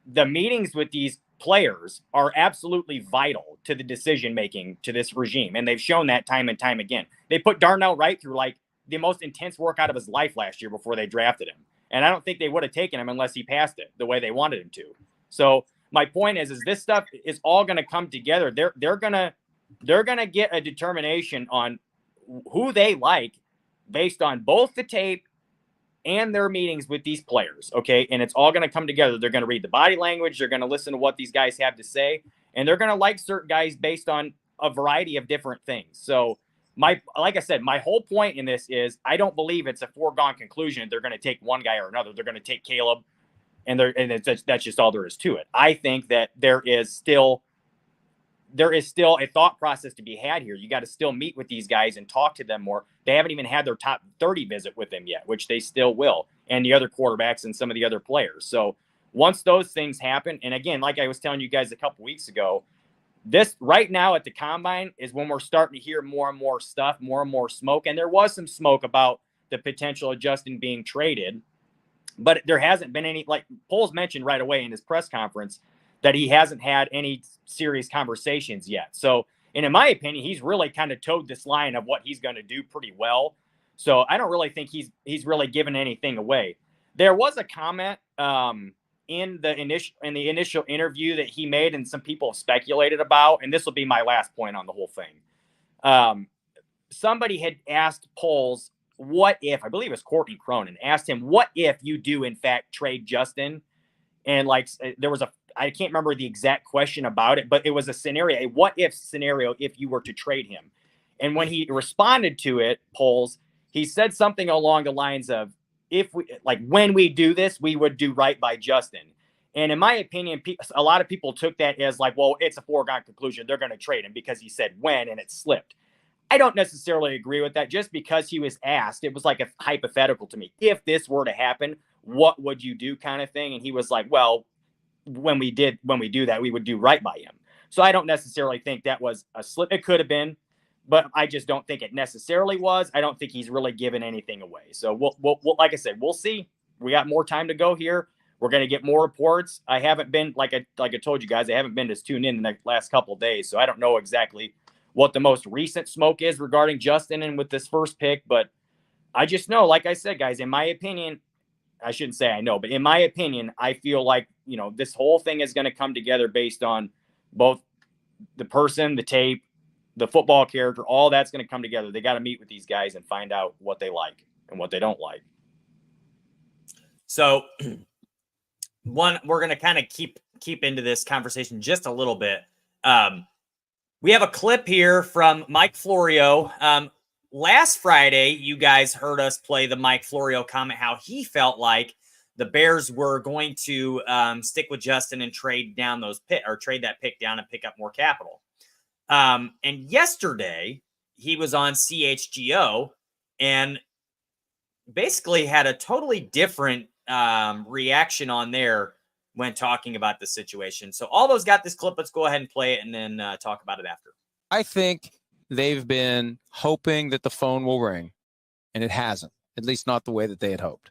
the meetings with these players are absolutely vital to the decision-making to this regime. And they've shown that time and time again. They put Darnell Wright through like the most intense workout of his life last year before they drafted him. And I don't think they would have taken him unless he passed it the way they wanted him to. So my point is this stuff is all going to come together. They're going to they're going to get a determination on who they like based on both the tape and their meetings with these players. Okay. And it's all going to come together. They're going to read the body language. They're going to listen to what these guys have to say. And they're going to like certain guys based on a variety of different things. So like I said, my whole point in this is I don't believe it's a foregone conclusion. They're going to take one guy or another. They're going to take Caleb, and that's just all there is to it. I think that there is still a thought process to be had here. You got to still meet with these guys and talk to them more. They haven't even had their top 30 visit with them yet, which they still will, and the other quarterbacks and some of the other players. So once those things happen, and again, like I was telling you guys a couple weeks ago, this right now at the combine is when we're starting to hear more and more stuff, more and more smoke. And there was some smoke about the potential of Justin being traded, but there hasn't been any, like Poles mentioned right away in his press conference, that he hasn't had any serious conversations yet. So, and in my opinion, he's really kind of towed this line of what he's going to do pretty well. So I don't really think he's really given anything away. There was a comment in the initial interview that he made, and some people have speculated about, and this will be my last point on the whole thing. Somebody had asked Poles, what if, I believe it was Courtney Cronin, asked him, what if you do in fact trade Justin? And like there was I can't remember the exact question about it, but it was a scenario, a what if scenario if you were to trade him. And when he responded to it, Poles, he said something along the lines of, when we do this, we would do right by Justin. And in my opinion, a lot of people took that as like, well, it's a foregone conclusion. They're going to trade him because he said when, and it slipped. I don't necessarily agree with that. Just because he was asked, it was like a hypothetical to me. If this were to happen, what would you do kind of thing? And he was like, well, when we do that, we would do right by him. So I don't necessarily think that was a slip. It could have been, but I just don't think it necessarily was. I don't think he's really given anything away. So we'll like I said, we'll see. We got more time to go here. We're going to get more reports. I haven't been, like I told you guys, I haven't been as tuned in the last couple of days. So I don't know exactly what the most recent smoke is regarding Justin and with this first pick. But I just know, like I said, guys, in my opinion, I shouldn't say I know, but in my opinion, I feel like, this whole thing is going to come together based on both the person, the tape, the football character, all that's going to come together. They got to meet with these guys and find out what they like and what they don't like. So we're going to kind of keep into this conversation just a little bit. We have a clip here from Mike Florio. Last Friday, you guys heard us play the Mike Florio comment, how he felt like the Bears were going to stick with Justin and trade down trade that pick down and pick up more capital. And yesterday he was on CHGO and basically had a totally different reaction on there when talking about the situation. So all those got this clip. Let's go ahead and play it and then talk about it after. I think they've been hoping that the phone will ring, and it hasn't, at least not the way that they had hoped.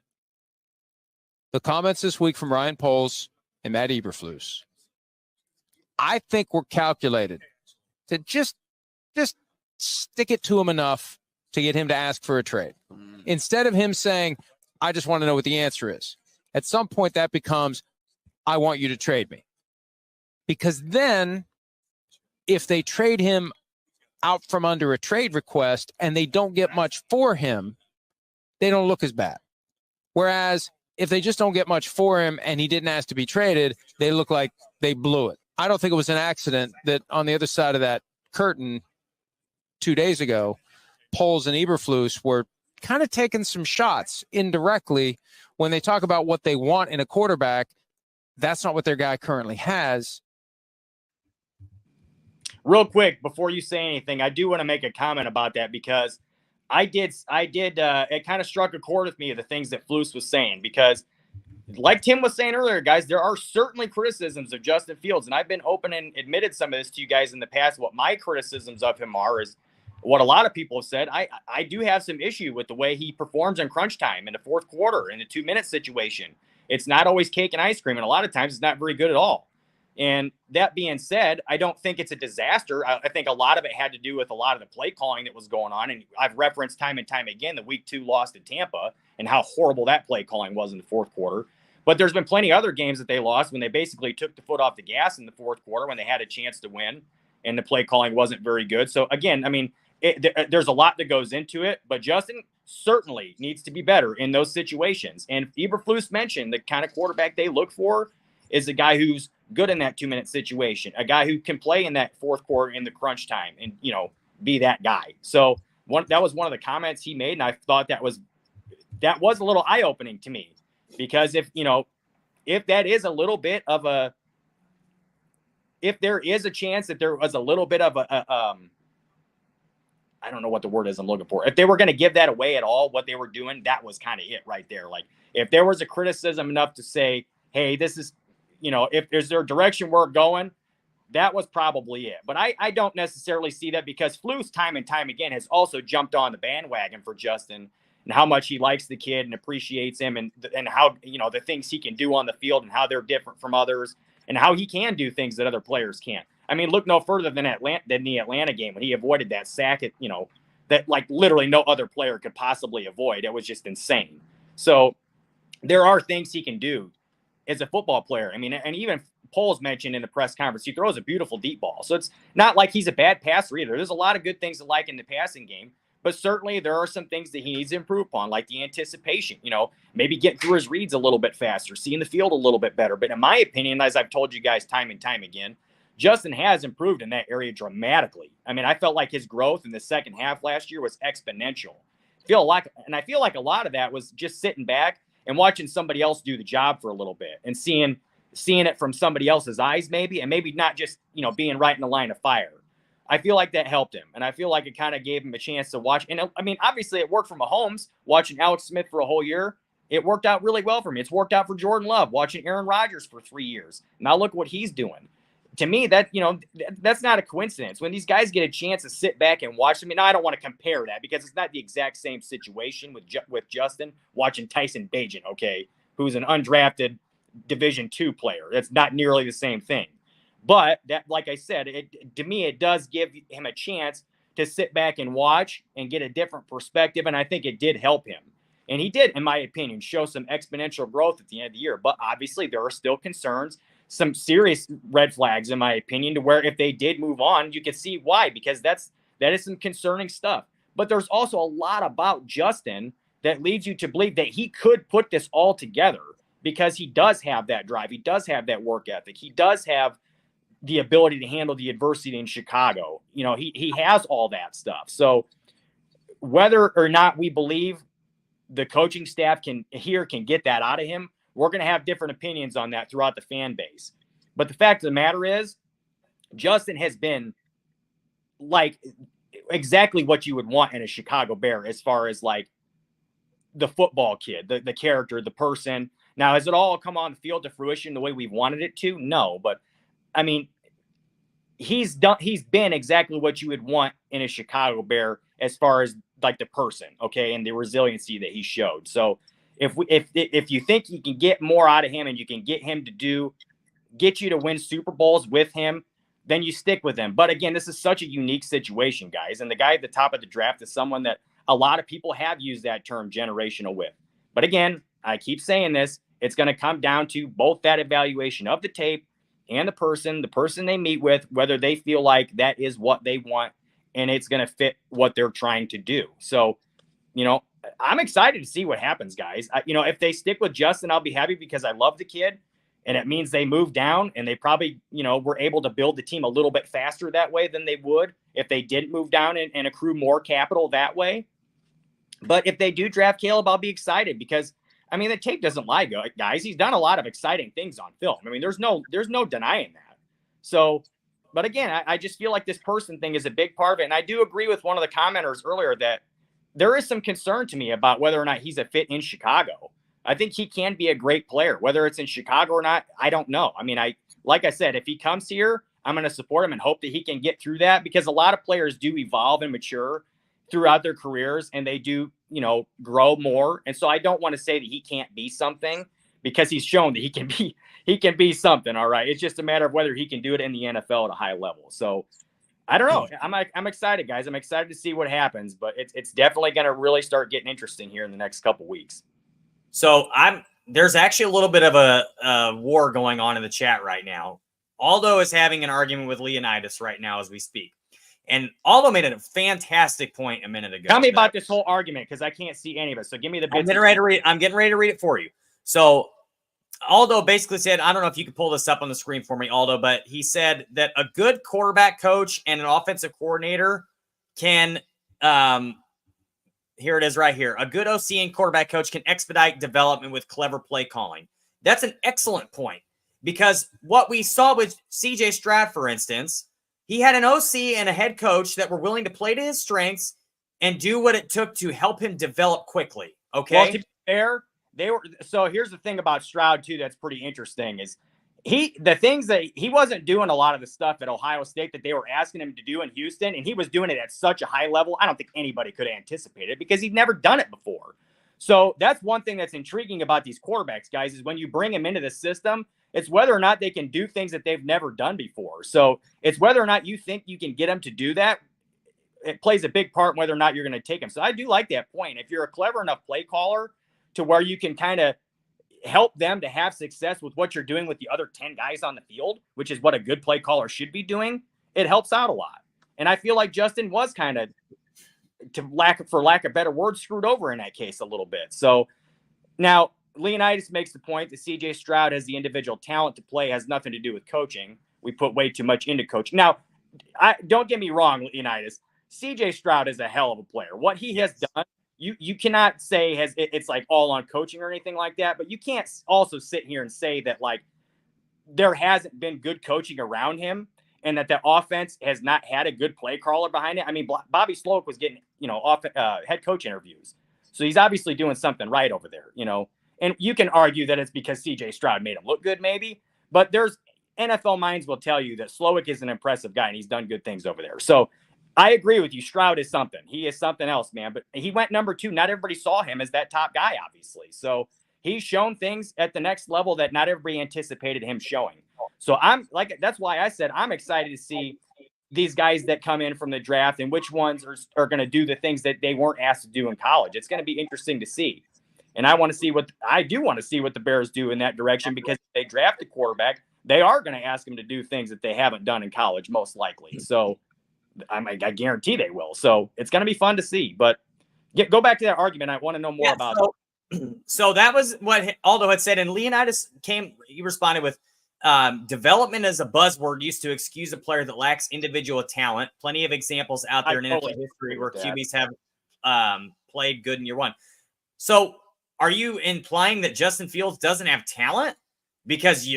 The comments this week from Ryan Poles and Matt Eberflus, I think were calculated to just stick it to him enough to get him to ask for a trade. Instead of him saying, I just want to know what the answer is. At some point that becomes, I want you to trade me. Because then if they trade him out from under a trade request and they don't get much for him, they don't look as bad. Whereas if they just don't get much for him and he didn't ask to be traded, they look like they blew it. I don't think it was an accident that on the other side of that curtain 2 days ago, Poles and Eberflus were kind of taking some shots indirectly when they talk about what they want in a quarterback. That's not what their guy currently has. Real quick, before you say anything, I do want to make a comment about that because it kind of struck a chord with me of the things that Flus was saying, because like Tim was saying earlier, guys, there are certainly criticisms of Justin Fields, and I've been open and admitted some of this to you guys in the past. What my criticisms of him are is what a lot of people have said. I do have some issue with the way he performs in crunch time in the fourth quarter in the 2-minute situation. It's not always cake and ice cream, and a lot of times it's not very good at all. And that being said, I don't think it's a disaster. I think a lot of it had to do with a lot of the play calling that was going on. And I've referenced time and time again the week 2 loss to Tampa and how horrible that play calling was in the fourth quarter. But there's been plenty of other games that they lost when they basically took the foot off the gas in the fourth quarter when they had a chance to win. and the play calling wasn't very good. So again, I mean, there's a lot that goes into it, but Justin certainly needs to be better in those situations. And Eberflus mentioned the kind of quarterback they look for is a guy who's good in that 2-minute situation, a guy who can play in that fourth quarter in the crunch time and, be that guy. So that was one of the comments he made. And I thought that was a little eye-opening to me, because if that is a little bit of if there is a chance that there was a little bit of I don't know what the word is I'm looking for. If they were going to give that away at all, what they were doing, that was kind of it right there. Like, if there was a criticism enough to say, hey, this is, if there's their direction we're going, that was probably it. But I don't necessarily see that, because Flus time and time again has also jumped on the bandwagon for Justin and how much he likes the kid and appreciates him, and how, the things he can do on the field and how they're different from others and how he can do things that other players can't. I mean, look no further than the Atlanta game when he avoided that sack, that like literally no other player could possibly avoid. It was just insane. So there are things he can do as a football player. I mean, and even Poles mentioned in the press conference, he throws a beautiful deep ball. So it's not like he's a bad passer either. There's a lot of good things to like in the passing game, but certainly there are some things that he needs to improve upon, like the anticipation, maybe getting through his reads a little bit faster, seeing the field a little bit better. But in my opinion, as I've told you guys time and time again, Justin has improved in that area dramatically. I mean, I felt like his growth in the second half last year was exponential. I feel like a lot of that was just sitting back and watching somebody else do the job for a little bit and seeing it from somebody else's eyes, maybe, and maybe not just, being right in the line of fire. I feel like that helped him, and I feel like it kind of gave him a chance to watch. And I mean, obviously it worked for Mahomes, watching Alex Smith for a whole year. It worked out really well for me. It's worked out for Jordan Love, watching Aaron Rodgers for 3 years. Now look what he's doing. To me, that's not a coincidence. When these guys get a chance to sit back and watch, I mean, I don't want to compare that, because it's not the exact same situation with Justin watching Tyson Bagent, okay, who's an undrafted Division II player. That's not nearly the same thing. But that, like I said, to me, it does give him a chance to sit back and watch and get a different perspective, and I think it did help him. And he did, in my opinion, show some exponential growth at the end of the year. But obviously, there are still concerns, some serious red flags, in my opinion, to where if they did move on, you could see why, because that is some concerning stuff. But there's also a lot about Justin that leads you to believe that he could put this all together, because he does have that drive. He does have that work ethic. He does have the ability to handle the adversity in Chicago. He has all that stuff. So whether or not we believe the coaching staff can get that out of him, we're going to have different opinions on that throughout the fan base. But the fact of the matter is, Justin has been like exactly what you would want in a Chicago Bear, as far as like the football kid, the character, the person. Now, has it all come on the field to fruition the way we wanted it to? No, but I mean, he's been exactly what you would want in a Chicago Bear, as far as like the person, okay, and the resiliency that he showed. So if you think you can get more out of him, and you can get him to get you to win Super Bowls with him, then you stick with him. But again, this is such a unique situation, guys. And the guy at the top of the draft is someone that a lot of people have used that term generational with. But again, I keep saying this, it's going to come down to both that evaluation of the tape and the person they meet with, whether they feel like that is what they want and it's going to fit what they're trying to do. So, I'm excited to see what happens, guys. If they stick with Justin, I'll be happy, because I love the kid, and it means they moved down, and they probably, were able to build the team a little bit faster that way than they would if they didn't move down and accrue more capital that way. But if they do draft Caleb, I'll be excited, because I mean, the tape doesn't lie, guys. He's done a lot of exciting things on film. I mean, there's no denying that. So, but again, I just feel like this person thing is a big part of it. And I do agree with one of the commenters earlier that there is some concern to me about whether or not he's a fit in Chicago. I think he can be a great player, whether it's in Chicago or not. I don't know. I mean, like I said, if he comes here, I'm going to support him and hope that he can get through that, because a lot of players do evolve and mature throughout their careers, and they do, grow more. And so I don't want to say that he can't be something, because he's shown that he can be something. All right. It's just a matter of whether he can do it in the NFL at a high level. So I don't know. I'm excited, guys. I'm excited to see what happens, but it's definitely going to really start getting interesting here in the next couple weeks. So there's actually a little bit of a war going on in the chat right now. Aldo is having an argument with Leonidas right now as we speak. And Aldo made a fantastic point a minute ago. Tell me about this whole argument because I can't see any of it. So give me the bits. I'm getting ready to read it for you. So Aldo basically said, I don't know if you can pull this up on the screen for me, Aldo, but he said that a good quarterback coach and an offensive coordinator can here it is right here. A good OC and quarterback coach can expedite development with clever play calling. That's an excellent point because what we saw with CJ Stroud, for instance, he had an OC and a head coach that were willing to play to his strengths and do what it took to help him develop quickly. Okay. Well, to be fair, they were. So here's the thing about Stroud too. That's pretty interesting is the things that he wasn't doing a lot of the stuff at Ohio State that they were asking him to do in Houston. And he was doing it at such a high level. I don't think anybody could anticipate it because he'd never done it before. So that's one thing that's intriguing about these quarterbacks, guys, is when you bring them into the system, it's whether or not they can do things that they've never done before. So it's whether or not you think you can get them to do that. It plays a big part in whether or not you're going to take them. So I do like that point. If you're a clever enough play caller to where you can kind of help them to have success with what you're doing with the other 10 guys on the field, which is what a good play caller should be doing, it helps out a lot. And I feel like Justin was kind of, for lack of better words, screwed over in that case a little bit. So now Leonidas makes the point that CJ Stroud has the individual talent to play, has nothing to do with coaching. We put way too much into coaching. Now, don't get me wrong, Leonidas. CJ Stroud is a hell of a player. What he has done, you cannot say it's like all on coaching or anything like that, but you can't also sit here and say that like there hasn't been good coaching around him and that the offense has not had a good play caller behind it. I mean, Bobby Sloak was getting, head coach interviews. So he's obviously doing something right over there, and you can argue that it's because CJ Stroud made him look good maybe, but there's NFL minds will tell you that Slowick is an impressive guy and he's done good things over there. So I agree with you. Stroud is something. He is something else, man. But he went number 2. Not everybody saw him as that top guy, obviously. So he's shown things at the next level that not everybody anticipated him showing. So that's why I said I'm excited to see these guys that come in from the draft and which ones are going to do the things that they weren't asked to do in college. It's going to be interesting to see. And I want to see what the Bears do in that direction because if they draft a quarterback, they are going to ask him to do things that they haven't done in college, most likely. So I guarantee they will. So it's going to be fun to see. But go back to that argument. I want to know more about it. So that was what Aldo had said. And Leonidas he responded with development as a buzzword used to excuse a player that lacks individual talent. Plenty of examples out there in NFL history where QBs have played good in year one. So are you implying that Justin Fields doesn't have talent? Because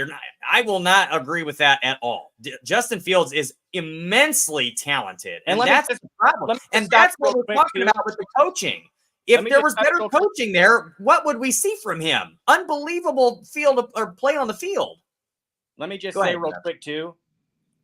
I will not agree with that at all. Justin Fields is immensely talented, and that's the problem. And that's what we're talking about with the coaching. If there was better coaching there, what would we see from him? Unbelievable field or play on the field. Let me just say real quick too.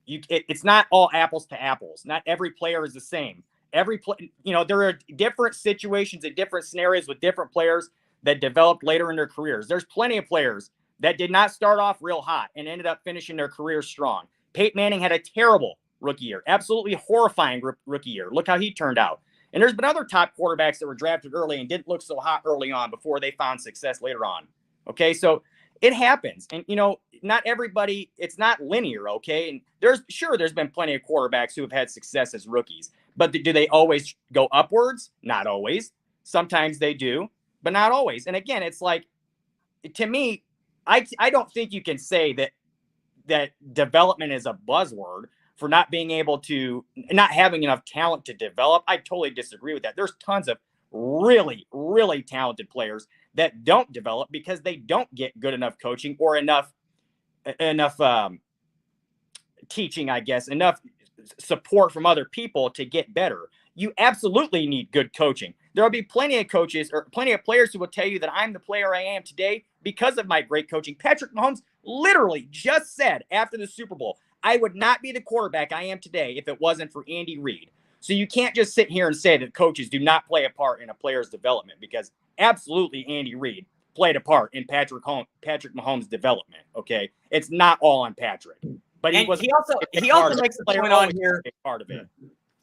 It's not all apples to apples. Not every player is the same. There are different situations and different scenarios with different players that developed later in their careers. There's plenty of players that did not start off real hot and ended up finishing their career strong. Peyton Manning had a terrible rookie year, absolutely horrifying rookie year. Look how he turned out. And there's been other top quarterbacks that were drafted early and didn't look so hot early on before they found success later on. Okay, so it happens. And, not everybody, it's not linear, okay? And there's been plenty of quarterbacks who have had success as rookies. But do they always go upwards? Not always. Sometimes they do, but not always. And again, it's like, to me, I don't think you can say that development is a buzzword for not having enough talent to develop. I totally disagree with that. There's tons of really, really talented players that don't develop because they don't get good enough coaching or enough teaching, I guess, enough support from other people to get better. You absolutely need good coaching. There will be plenty of coaches or plenty of players who will tell you that I'm the player I am today because of my great coaching. Patrick Mahomes literally just said after the Super Bowl, I would not be the quarterback I am today if it wasn't for Andy Reid. So you can't just sit here and say that coaches do not play a part in a player's development because absolutely Andy Reid played a part in Patrick Mahomes' development. Okay, it's not all on Patrick, but he also makes a point on here. Part of it.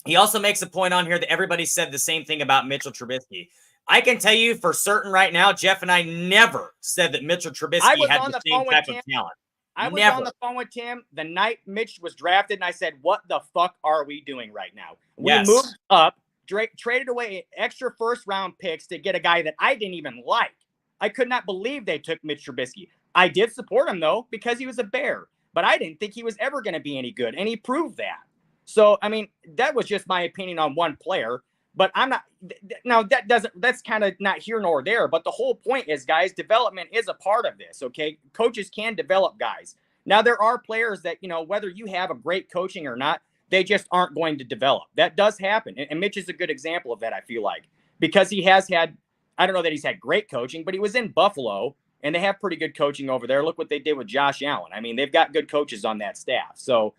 He also makes a point on here that everybody said the same thing about Mitchell Trubisky. I can tell you for certain right now, Jeff and I never said that Mitchell Trubisky had the same type of talent. I was Never. on the phone with Tim the night Mitch was drafted, and I said, what the fuck are we doing right now? We Yes. moved up, traded away extra first-round picks to get a guy that I didn't even like. I could not believe they took Mitch Trubisky. I did support him, though, because he was a Bear. But I didn't think he was ever going to be any good, and he proved that. So, I mean, that was just my opinion on one player. But I'm not – now, that's kind of not here nor there. But the whole point is, guys, development is a part of this, okay? Coaches can develop guys. Now, there are players that, you know, whether you have a great coaching or not, they just aren't going to develop. That does happen. And Mitch is a good example of that, I feel like, because he has had – I don't know that he's had great coaching, but he was in Buffalo, and they have pretty good coaching over there. Look what they did with Josh Allen. I mean, they've got good coaches on that staff. So,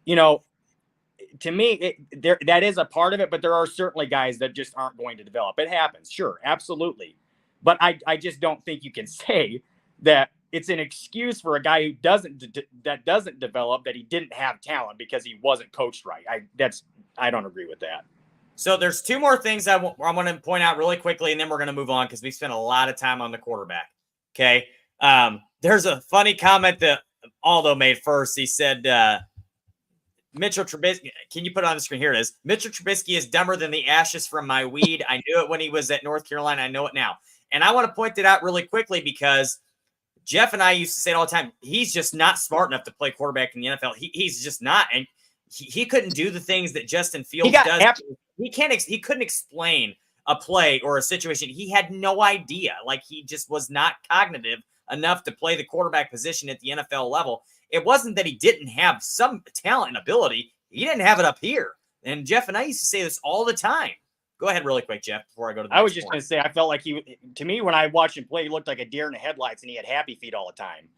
you know, to me, that is a part of it, but there are certainly guys that just aren't going to develop. It happens. Sure, absolutely. But I just don't think you can say that it's an excuse for a guy who doesn't develop, that he didn't have talent because he wasn't coached right. I don't agree with that. So there's two more things I want to point out really quickly, and then we're going to move on because we spent a lot of time on the quarterback. Okay. There's a funny comment that Aldo made first. He said, Mitchell Trubisky, can you put it on the screen? Here it is. Mitchell Trubisky is dumber than the ashes from my weed. I knew it when he was at North Carolina. I know it now. And I want to point that out really quickly because Jeff and I used to say it all the time. He's just not smart enough to play quarterback in the NFL. He's just not. And he couldn't do the things that Justin Fields does. He couldn't explain a play or a situation. He had no idea. Like, he just was not cognitive enough to play the quarterback position at the NFL level. It wasn't that he didn't have some talent and ability. He didn't have it up here. And Jeff and I used to say this all the time. Go ahead really quick, Jeff, before I go to the I next was just going to say, I felt like to me, when I watched him play, he looked like a deer in the headlights, and he had happy feet all the time.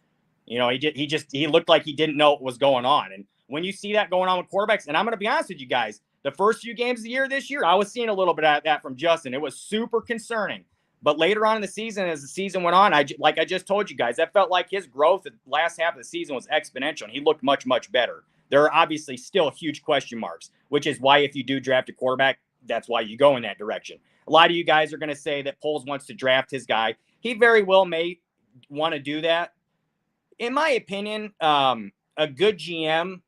You know, he looked like he didn't know what was going on. And when you see that going on with quarterbacks, and I'm going to be honest with you guys, the first few games of the year this year, I was seeing a little bit of that from Justin. It was super concerning. But later on in the season, as the season went on, like I just told you guys, that felt like his growth the last half of the season was exponential, and he looked much, much better. There are obviously still huge question marks, which is why if you do draft a quarterback, that's why you go in that direction. A lot of you guys are going to say that Poles wants to draft his guy. He very well may want to do that. In my opinion, a good GM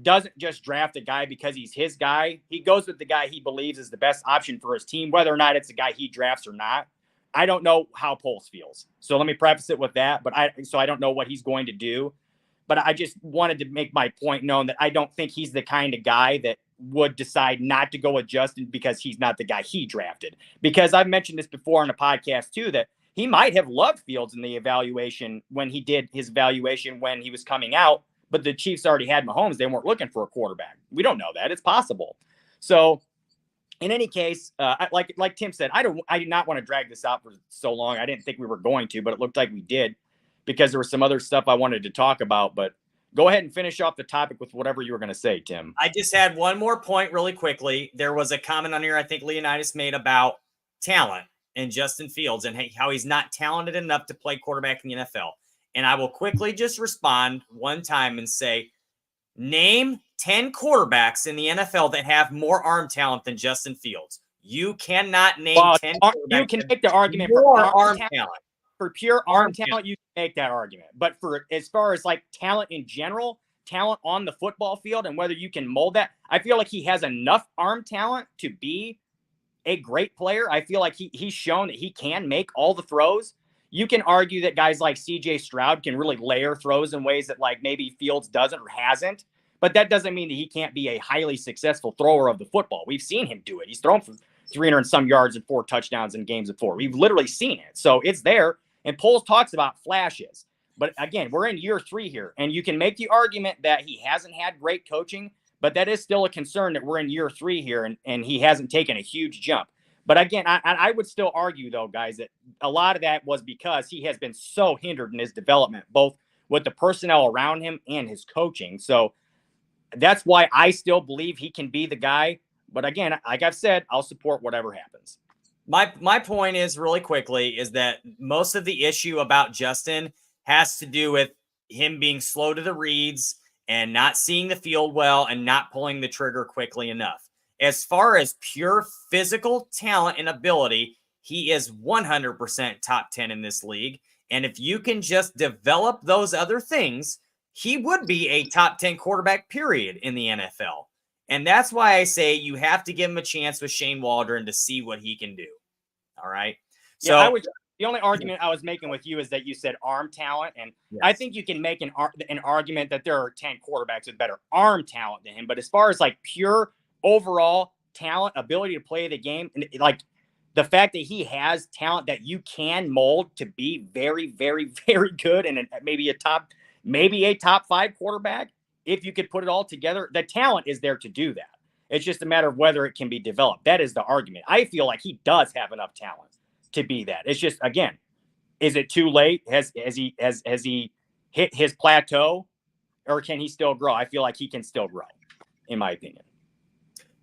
doesn't just draft a guy because he's his guy. He goes with the guy he believes is the best option for his team, whether or not it's the guy he drafts or not. I don't know how Poles feels. So let me preface it with that. But I don't know what he's going to do. But I just wanted to make my point known that I don't think he's the kind of guy that would decide not to go with Justin because he's not the guy he drafted. Because I've mentioned this before on the podcast too, that he might have loved Fields in the evaluation when he did his evaluation when he was coming out, but the Chiefs already had Mahomes. They weren't looking for a quarterback. We don't know that. It's possible. So in any case, like Tim said, I do not want to drag this out for so long. I didn't think we were going to, but it looked like we did because there was some other stuff I wanted to talk about. But go ahead and finish off the topic with whatever you were going to say, Tim. I just had one more point really quickly. There was a comment on here I think Leonidas made about talent and Justin Fields and how he's not talented enough to play quarterback in the NFL. And I will quickly just respond one time and say, name 10 quarterbacks in the NFL that have more arm talent than Justin Fields. You cannot name 10 quarterbacks. You can make the argument for for arm talent. For pure arm talent, you can make that argument. But for as far as like talent in general, talent on the football field and whether you can mold that, I feel like he has enough arm talent to be a great player. I feel like he's shown that he can make all the throws. You can argue that guys like CJ Stroud can really layer throws in ways that like maybe Fields doesn't or hasn't. But that doesn't mean that he can't be a highly successful thrower of the football. We've seen him do it. He's thrown for 300 and some yards and 4 touchdowns in games before. We've literally seen it. So it's there. And Poles talks about flashes. But again, we're in year 3 here. And you can make the argument that he hasn't had great coaching, but that is still a concern that we're in year 3 here and he hasn't taken a huge jump. But again, I would still argue, though, guys, that a lot of that was because he has been so hindered in his development, both with the personnel around him and his coaching. So that's why I still believe he can be the guy. But again, like I've said, I'll support whatever happens. My point is really quickly is that most of the issue about Justin has to do with him being slow to the reads and not seeing the field well and not pulling the trigger quickly enough. As far as pure physical talent and ability, he is 100% top 10 in this league. And if you can just develop those other things, he would be a top 10 quarterback, period, in the NFL. And that's why I say you have to give him a chance with Shane Waldron to see what he can do. All right. So yeah, the only argument I was making with you is that you said arm talent. And yes. I think you can make an argument that there are 10 quarterbacks with better arm talent than him. But as far as like pure overall talent, ability to play the game, and like the fact that he has talent that you can mold to be very, very, very good and maybe a top 5 quarterback, if you could put it all together, the talent is there to do that. It's just a matter of whether it can be developed. That is the argument. I feel like he does have enough talent to be that. It's just, again, is it too late? Has he hit his plateau, or can he still grow? I feel like he can still grow, in my opinion.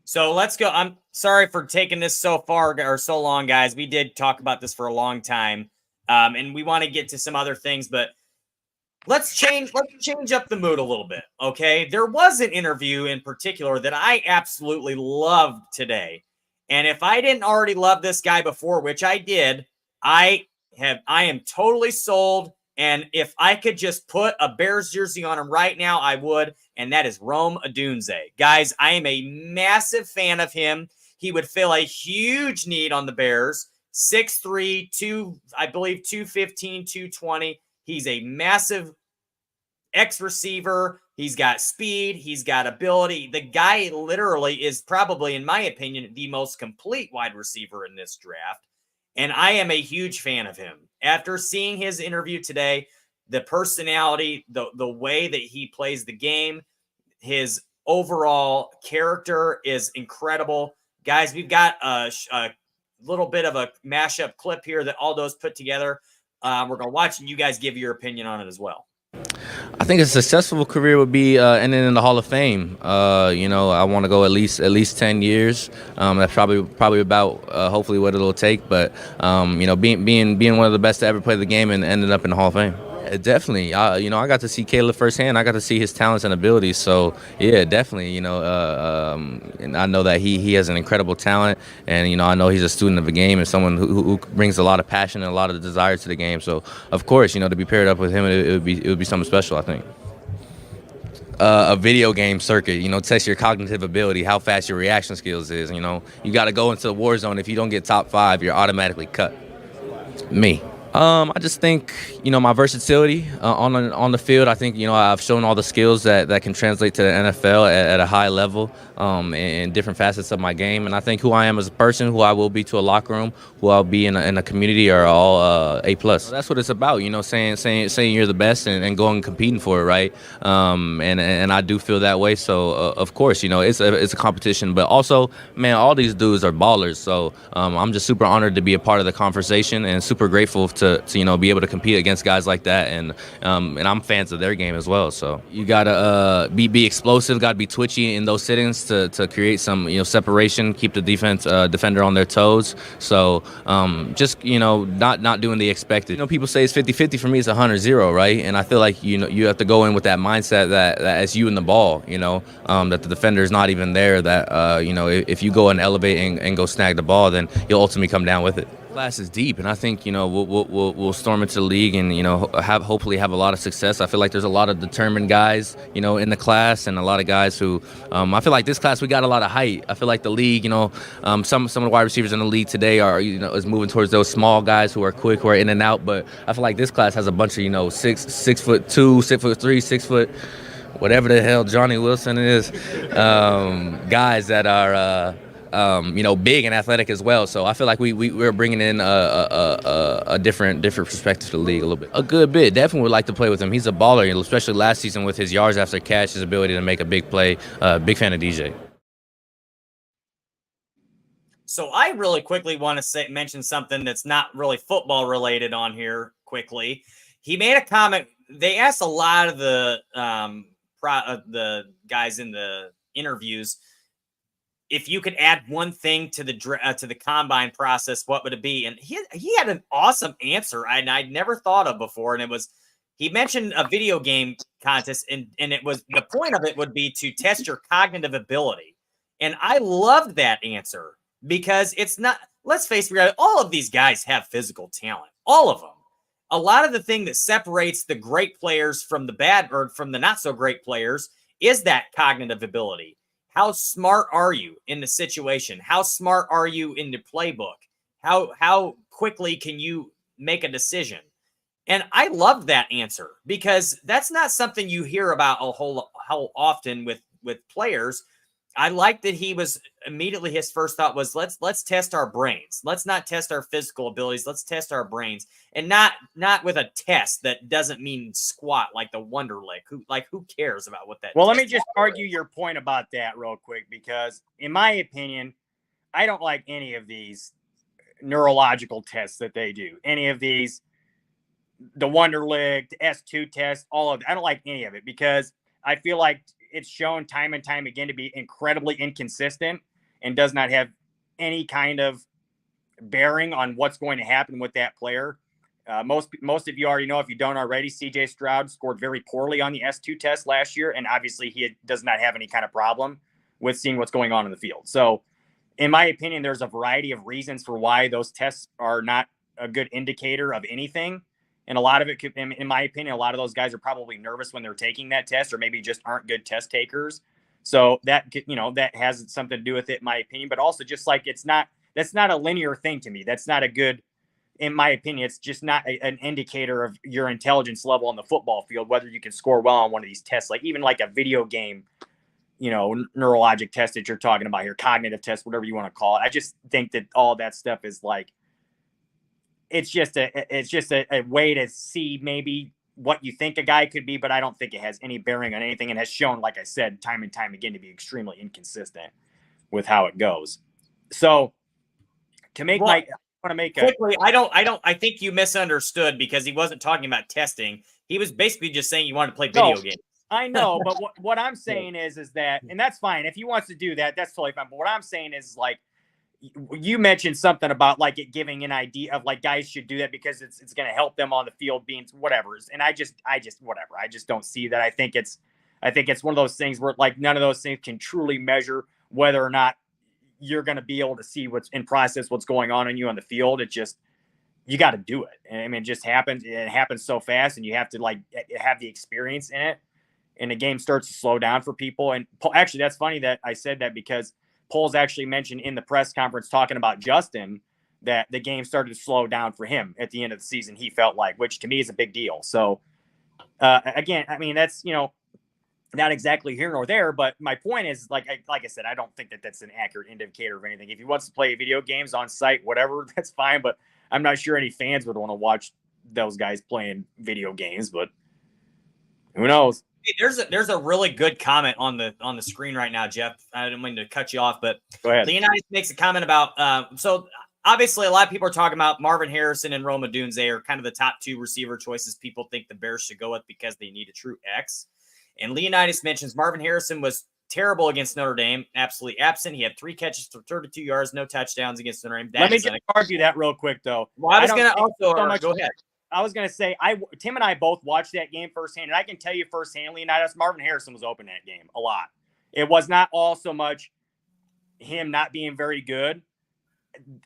So let's go. I'm sorry for taking this so far or so long, guys. We did talk about this for a long time, and we want to get to some other things, but let's change up the mood a little bit, okay? There was an interview in particular that I absolutely loved today. And if I didn't already love this guy before, which I did, I am totally sold. And if I could just put a Bears jersey on him right now, I would. And that is Rome Odunze. Guys, I am a massive fan of him. He would fill a huge need on the Bears. 6'3", I believe 215, 220. He's a massive X-receiver. He's got speed. He's got ability. The guy literally is probably, in my opinion, the most complete wide receiver in this draft. And I am a huge fan of him. After seeing his interview today, the personality, the way that he plays the game, his overall character is incredible. Guys, we've got a little bit of a mashup clip here that Aldo's put together. We're going to watch and you guys give your opinion on it as well. I think a successful career would be ending in the Hall of Fame. I want to go at least 10 years. That's probably about hopefully what it'll take. But being one of the best to ever play the game and ending up in the Hall of Fame. Definitely. I got to see Caleb firsthand. I got to see his talents and abilities. So, yeah, definitely, and I know that he has an incredible talent. And, I know he's a student of the game and someone who brings a lot of passion and a lot of desire to the game. So, of course, to be paired up with him, it would be something special, I think. A video game circuit, test your cognitive ability, how fast your reaction skills is. You got to go into the war zone. If you don't get top 5, you're automatically cut. Me. I just think, my versatility on the field. I think, I've shown all the skills that can translate to the NFL at a high level in different facets of my game. And I think who I am as a person, who I will be to a locker room, who I'll be in a community are all A+. That's what it's about, saying you're the best and going and competing for it, right? And I do feel that way. So, of course, it's a competition. But also, man, all these dudes are ballers. So I'm just super honored to be a part of the conversation and super grateful to be able to compete against guys like that, and I'm fans of their game as well. So you gotta be explosive, gotta be twitchy in those sittings to create some separation, keep the defender on their toes. So just not doing the expected. People say it's 50-50. For me, it's 100-0, right? And I feel like you have to go in with that mindset that it's you and the ball. That the defender is not even there. That if you go and elevate and go snag the ball, then you'll ultimately come down with it. Class is deep, and I think we'll storm into the league and hopefully have a lot of success. I feel like there's a lot of determined guys in the class, and a lot of guys who I feel like this class we got a lot of height. I feel like the league, some of the wide receivers in the league today are is moving towards those small guys who are quick, who are in and out. But I feel like this class has a bunch of 6'2", 6'3", 6 foot, whatever the hell Johnny Wilson is, guys that are. Big and athletic as well. So I feel like we're bringing in a different perspective to the league a little bit. A good bit. Definitely would like to play with him. He's a baller, especially last season with his yards after catch, his ability to make a big play. Big fan of DJ. So I really quickly want to mention something that's not really football related on here quickly. He made a comment. They asked a lot of the guys in the interviews, if you could add one thing to the combine process, what would it be? And he had an awesome answer I'd never thought of before. And it was, he mentioned a video game contest, and it was, the point of it would be to test your cognitive ability. And I loved that answer because it's not, let's face it, all of these guys have physical talent. All of them. a lot of the thing that separates the great players from the bad or from the not so great players is that cognitive ability. How smart are you in the situation? How smart are you in the playbook? How quickly can you make a decision? And I love that answer because that's not something you hear about how often with players. I like that he was immediately, his first thought was, let's test our brains. Let's not test our physical abilities. Let's test our brains, and not with a test that doesn't mean squat like the Wonderlic. Who cares about what that? Well, let me just argue your point about that real quick, because in my opinion, I don't like any of these neurological tests that they do. Any of these, the Wonderlic, the S2 test, all of it. I don't like any of it because I feel like it's shown time and time again to be incredibly inconsistent and does not have any kind of bearing on what's going to happen with that player. Most of you already know, if you don't already, CJ Stroud scored very poorly on the S2 test last year, and obviously he does not have any kind of problem with seeing what's going on in the field. So in my opinion, there's a variety of reasons for why those tests are not a good indicator of anything. And a lot of it could, in my opinion, a lot of those guys are probably nervous when they're taking that test, or maybe just aren't good test takers. So that, that has something to do with it, in my opinion. But also, just like that's not a linear thing to me. That's not a good, in my opinion, it's just not an indicator of your intelligence level on the football field, whether you can score well on one of these tests, like even like a video game, neurologic test that you're talking about here, cognitive test, whatever you want to call it. I just think that all that stuff is like, it's just a way to see maybe what you think a guy could be, but I don't think it has any bearing on anything, and has shown, like I said, time and time again, to be extremely inconsistent with how it goes. So to make quickly, I think you misunderstood, because he wasn't talking about testing. He was basically just saying you wanted to play video games. I know, but what I'm saying is that, and that's fine. If he wants to do that, that's totally fine. But what I'm saying is, like, you mentioned something about like it giving an idea of like guys should do that because it's going to help them on the field being whatever. And I just whatever. I just don't see that. I think it's one of those things where like none of those things can truly measure whether or not you're going to be able to see what's going on in you on the field. It just, you got to do it. And I mean, it just happens. It happens so fast, and you have to like have the experience in it. And the game starts to slow down for people. And actually, that's funny that I said that, because Poles actually mentioned in the press conference talking about Justin that the game started to slow down for him at the end of the season, he felt like, which to me is a big deal. So again, I mean, that's, not exactly here nor there, but my point is, like I said, I don't think that that's an accurate indicator of anything. If he wants to play video games on site, whatever, that's fine. But I'm not sure any fans would want to watch those guys playing video games, but who knows? There's a really good comment on the screen right now, Jeff. I didn't mean to cut you off, but go ahead. Leonidas makes a comment about so obviously a lot of people are talking about Marvin Harrison and Rome Odunze are kind of the top two receiver choices people think the Bears should go with because they need a true X. And Leonidas mentions Marvin Harrison was terrible against Notre Dame, absolutely absent. He had 3 catches for 32 yards, no touchdowns against Notre Dame. Let me just argue that real quick, though. Well, I was going to also go ahead. I was going to say, Tim and I both watched that game firsthand, and I can tell you firsthand, Leonidas, Marvin Harrison was open that game a lot. It was not all so much him not being very good.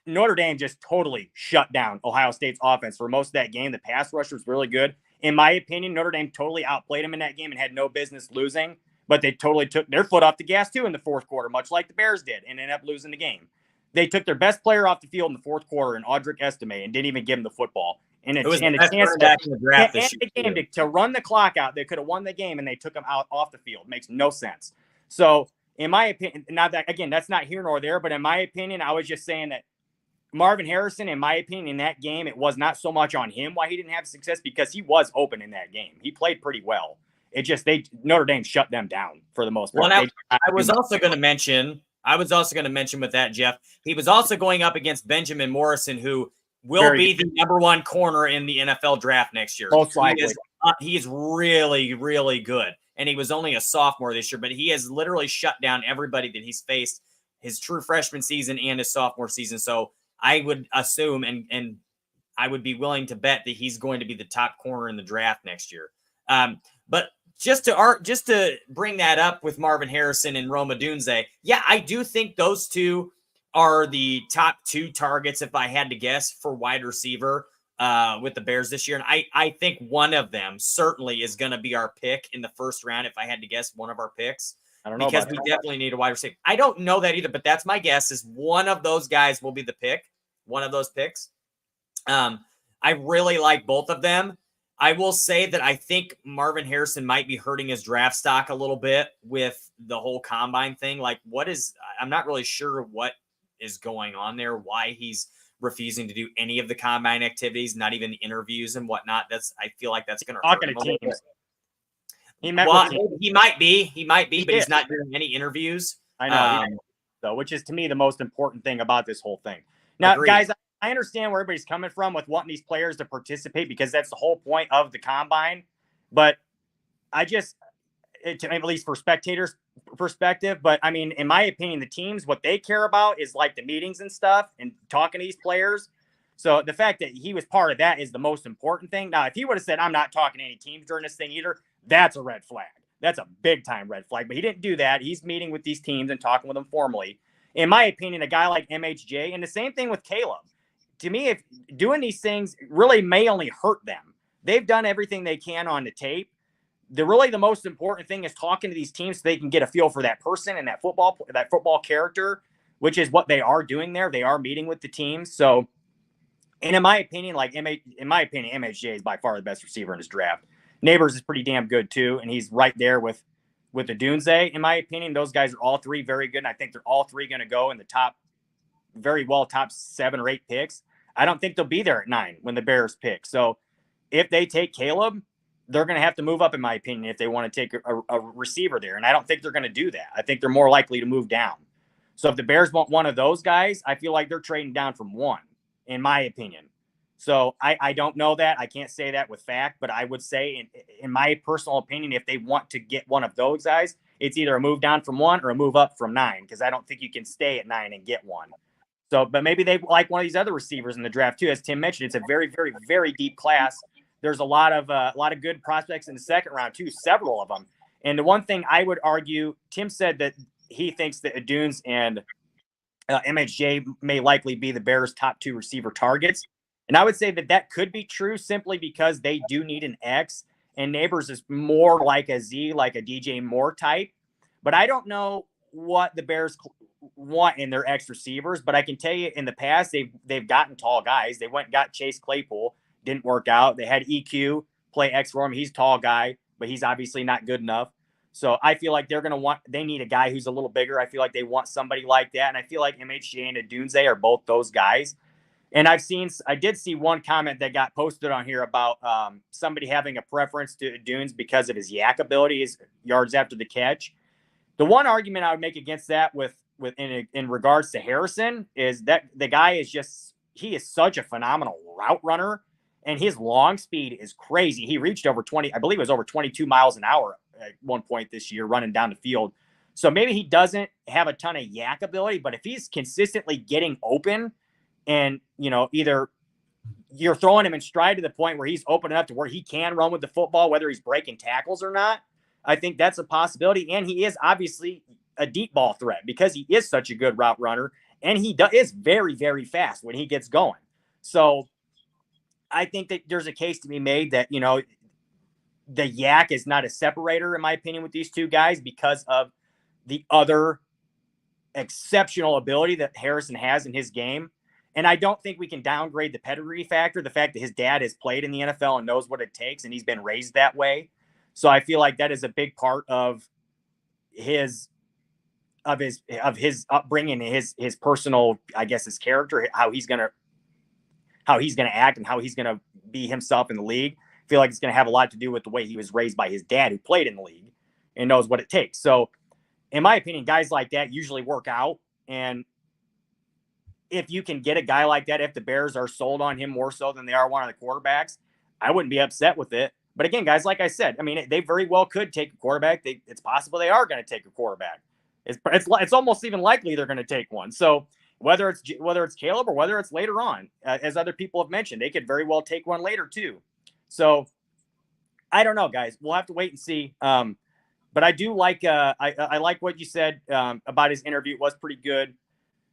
Notre Dame just totally shut down Ohio State's offense for most of that game. The pass rush was really good. In my opinion, Notre Dame totally outplayed him in that game and had no business losing, but they totally took their foot off the gas too in the fourth quarter, much like the Bears did, and ended up losing the game. They took their best player off the field in the fourth quarter, in Audric Estime, and didn't even give him the football. And a chance to run the clock out. They could have won the game, and they took him out off the field. Makes no sense. So, in my opinion, not that, again, that's not here nor there, but in my opinion, I was just saying that Marvin Harrison, in my opinion, in that game, it was not so much on him why he didn't have success, because he was open in that game. He played pretty well. It just, Notre Dame shut them down for the most part. Well, I was also going to mention with that, Jeff, he was also going up against Benjamin Morrison, who will be the number 1 corner in the NFL draft next year. Most likely. He is really, really good. And he was only a sophomore this year, but he has literally shut down everybody that he's faced his true freshman season and his sophomore season. So I would assume, and I would be willing to bet that he's going to be the top corner in the draft next year. But just to bring that up with Marvin Harrison and Rome Odunze, yeah, I do think those two are the top 2 targets, if I had to guess, for wide receiver. with the Bears this year. And I think one of them certainly is going to be our pick in the first round. If I had to guess one of our picks, I don't know because about we that. definitely need a wide receiver. I don't know that either, but that's my guess is one of those guys will be the pick. One of those picks. I really like both of them. I will say that I think Marvin Harrison might be hurting his draft stock a little bit with the whole combine thing. Like, I'm not really sure what is going on there, why he's refusing to do any of the combine activities, not even the interviews and whatnot. I feel like that's going to hurt Talking him to a little bit. teams. He met with teams. He might be, but did. he's not doing any interviews. I know. So, which is to me the most important thing about this whole thing. Now, Agreed. guys, I understand where everybody's coming from with wanting these players to participate because that's the whole point of the combine. But at least for spectators' perspective, but I mean, in my opinion, the teams, what they care about is like the meetings and stuff and talking to these players. So the fact that he was part of that is the most important thing. Now, if he would have said, I'm not talking to any teams during this thing either, that's a red flag. That's a big time red flag. But he didn't do that. He's meeting with these teams and talking with them formally. In my opinion, a guy like MHJ, and the same thing with Caleb. To me, if doing these things really may only hurt them. They've done everything they can on the tape. The most important thing is talking to these teams so they can get a feel for that person and that football character, which is what they are doing there. They are meeting with the teams. So, and in my opinion, MHJ is by far the best receiver in this draft. Neighbors is pretty damn good too, and he's right there with Odunze. In my opinion, those guys are all three very good, and I think they're all three going to go in the top 7 or 8 picks. I don't think they'll be there at 9 when the Bears pick. So if they take Caleb, they're going to have to move up, in my opinion, if they want to take a receiver there. And I don't think they're going to do that. I think they're more likely to move down. So if the Bears want one of those guys, I feel like they're trading down from 1, in my opinion. So I don't know that. I can't say that with fact, but I would say, in my personal opinion, if they want to get one of those guys, it's either a move down from 1 or a move up from 9, because I don't think you can stay at 9 and get one. So, but maybe they like one of these other receivers in the draft too. As Tim mentioned, it's a very, very, very deep class. There's a lot of good prospects in the second round too, several of them. And the one thing I would argue, Tim said that he thinks that Odunze and MHJ may likely be the Bears' top 2 receiver targets. And I would say that could be true simply because they do need an X, and Neighbors is more like a Z, like a DJ Moore type. But I don't know what the Bears want in their X receivers, but I can tell you in the past, they've gotten tall guys. They went and got Chase Claypool, didn't work out. They had EQ play X for him. He's a tall guy, but he's obviously not good enough. So I feel like they need a guy who's a little bigger. I feel like they want somebody like that. And I feel like MHJ and Odunze are both those guys. And I did see one comment that got posted on here about somebody having a preference to Odunze because of his yak ability, his yards after the catch. The one argument I would make against that in regards to Harrison is that the guy he is such a phenomenal route runner, and his long speed is crazy. He reached over 22 miles an hour at one point this year running down the field. So maybe he doesn't have a ton of yak ability, but if he's consistently getting open and, either you're throwing him in stride to the point where he's open enough to where he can run with the football, whether he's breaking tackles or not, I think that's a possibility. And he is obviously a deep ball threat because he is such a good route runner, and he is very, very fast when he gets going. So I think that there's a case to be made that, the yak is not a separator, in my opinion, with these two guys because of the other exceptional ability that Harrison has in his game. And I don't think we can downgrade the pedigree factor, the fact that his dad has played in the NFL and knows what it takes, and he's been raised that way. So I feel like that is a big part of his upbringing, his personal, I guess, his character, how he's gonna act and how he's gonna be himself in the league. I feel like it's gonna have a lot to do with the way he was raised by his dad, who played in the league and knows what it takes. So, in my opinion, guys like that usually work out. And if you can get a guy like that, if the Bears are sold on him more so than they are one of the quarterbacks, I wouldn't be upset with it. But again, guys, like I said, I mean, they very well could take a quarterback. It's possible they are going to take a quarterback. It's almost even likely they're going to take one. So whether it's Caleb or whether it's later on, as other people have mentioned, they could very well take one later too. So I don't know, guys. We'll have to wait and see. But I do like I like what you said about his interview. It was pretty good.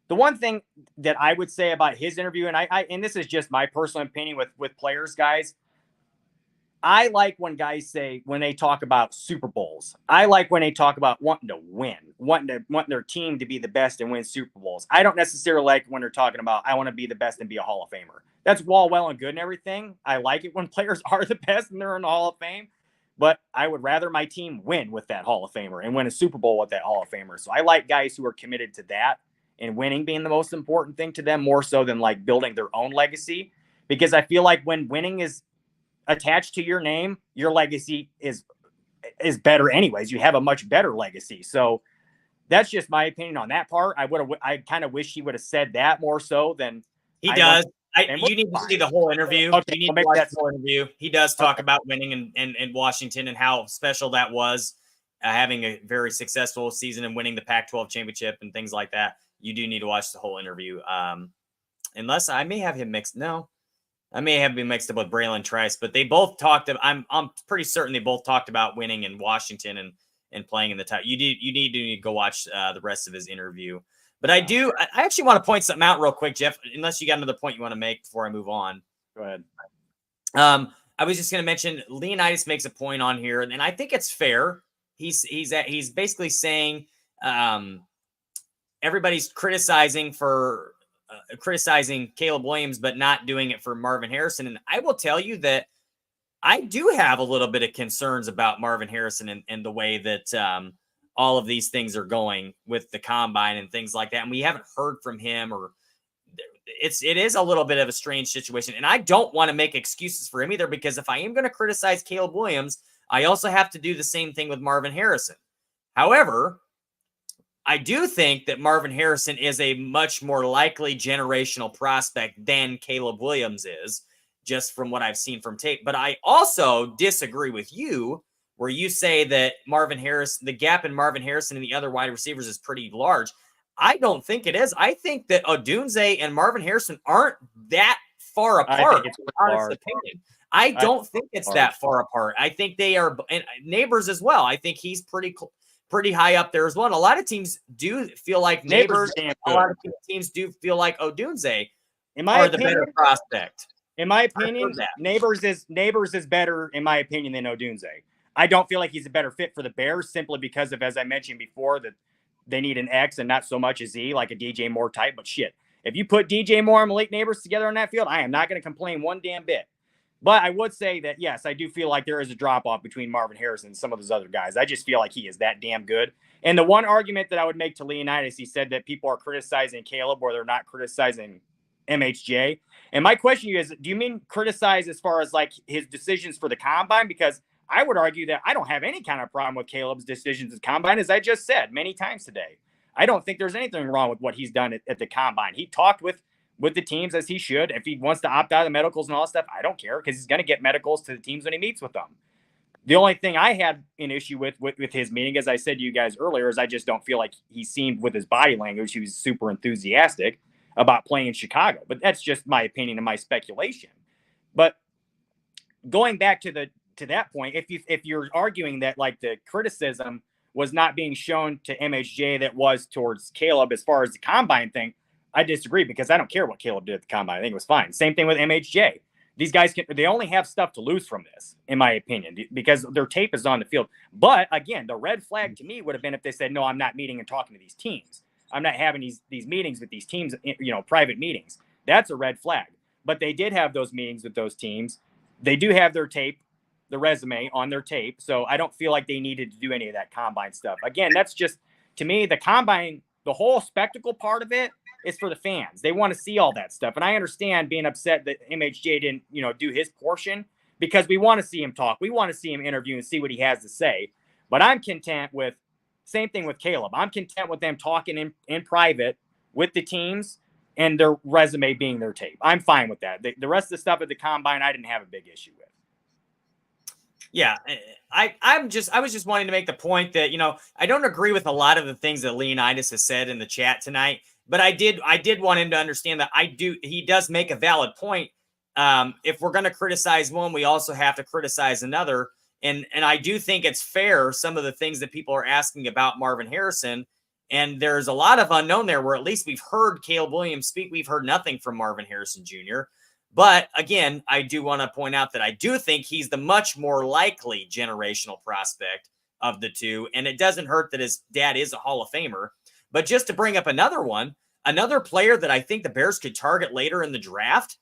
The one thing that I would say about his interview, and and this is just my personal opinion with players, guys. I like when guys say, when they talk about Super Bowls, I like when they talk about wanting to win, wanting their team to be the best and win Super Bowls. I don't necessarily like when they're talking about, I want to be the best and be a Hall of Famer. That's well and good and everything. I like it when players are the best and they're in the Hall of Fame, but I would rather my team win with that Hall of Famer and win a Super Bowl with that Hall of Famer. So I like guys who are committed to that and winning being the most important thing to them, more so than like building their own legacy. Because I feel like when winning is attached to your name, your legacy is better anyways. You have a much better legacy. So that's just my opinion on that part. I kind of wish he would have said that more so than he does. You need to see the whole interview. Okay, you need to watch the whole interview. He does talk about winning in Washington and how special that was, having a very successful season and winning the Pac-12 championship and things like that. You do need to watch the whole interview. Unless I may have him mixed. No, I may have been mixed up with Braylon Trice, but they both talked. I'm pretty certain they both talked about winning in Washington and playing in the top. You need to go watch the rest of his interview. But I actually want to point something out real quick, Jeff, unless you got another point you want to make before I move on. Go ahead. I was just going to mention Leonidas makes a point on here, and I think it's fair. He's basically saying everybody's criticizing Caleb Williams, but not doing it for Marvin Harrison. And I will tell you that I do have a little bit of concerns about Marvin Harrison and the way that all of these things are going with the combine and things like that. And we haven't heard from him, or it is a little bit of a strange situation. And I don't want to make excuses for him either, because if I am going to criticize Caleb Williams, I also have to do the same thing with Marvin Harrison. However, I do think that Marvin Harrison is a much more likely generational prospect than Caleb Williams is, just from what I've seen from tape. But I also disagree with you, where you say that Marvin Harrison, the gap in Marvin Harrison and the other wide receivers is pretty large. I don't think it is. I think that Odunze and Marvin Harrison aren't that far apart. I don't think it's that far apart. I think they are neighbors as well. I think he's pretty high up there as well. And a lot of teams do feel like neighbors. A lot of teams do feel like Odunze are the better prospect. In my opinion, neighbors is better, in my opinion, than Odunze. I don't feel like he's a better fit for the Bears simply because of, as I mentioned before, that they need an X and not so much a Z, like a DJ Moore type. But shit, if you put DJ Moore and Malik Neighbors together on that field, I am not going to complain one damn bit. But I would say that, yes, I do feel like there is a drop-off between Marvin Harrison and some of those other guys. I just feel like he is that damn good. And the one argument that I would make to Leonidas, he said that people are criticizing Caleb or they're not criticizing MHJ. And my question to you is, do you mean criticize as far as like his decisions for the combine? Because I would argue that I don't have any kind of problem with Caleb's decisions at combine, as I just said many times today. I don't think there's anything wrong with what he's done at the combine. He talked with the teams as he should. If he wants to opt out of the medicals and all that stuff, I don't care, because he's going to get medicals to the teams when he meets with them. The only thing I had an issue with his meeting, as I said to you guys earlier, is I just don't feel like he seemed with his body language, he was super enthusiastic about playing in Chicago. But that's just my opinion and my speculation. But going back to that point, if you're arguing that like the criticism was not being shown to MHJ that was towards Caleb as far as the combine thing, I disagree, because I don't care what Caleb did at the combine. I think it was fine. Same thing with MHJ. These guys they only have stuff to lose from this, in my opinion, because their tape is on the field. But again, the red flag to me would have been if they said, no, I'm not meeting and talking to these teams. I'm not having these meetings with these teams, private meetings. That's a red flag. But they did have those meetings with those teams. They do have their tape, the resume on their tape. So I don't feel like they needed to do any of that combine stuff. Again, that's just, to me, the combine, the whole spectacle part of it is for the fans. They want to see all that stuff. And I understand being upset that MHJ didn't, do his portion, because we want to see him talk. We want to see him interview and see what he has to say. But I'm content with, same thing with Caleb. I'm content with them talking in private with the teams and their resume being their tape. I'm fine with that. The rest of the stuff at the combine, I didn't have a big issue with. Yeah, I was just wanting to make the point that, I don't agree with a lot of the things that Leonidas has said in the chat tonight, but I did want him to understand that he does make a valid point. If we're going to criticize one, we also have to criticize another. And I do think it's fair, some of the things that people are asking about Marvin Harrison, And there's a lot of unknown there where at least we've heard Caleb Williams speak. We've heard nothing from Marvin Harrison Jr. But again, I do want to point out that I do think he's the much more likely generational prospect of the two. And it doesn't hurt that his dad is a Hall of Famer. But just to bring up another one, another player that I think the Bears could target later in the draft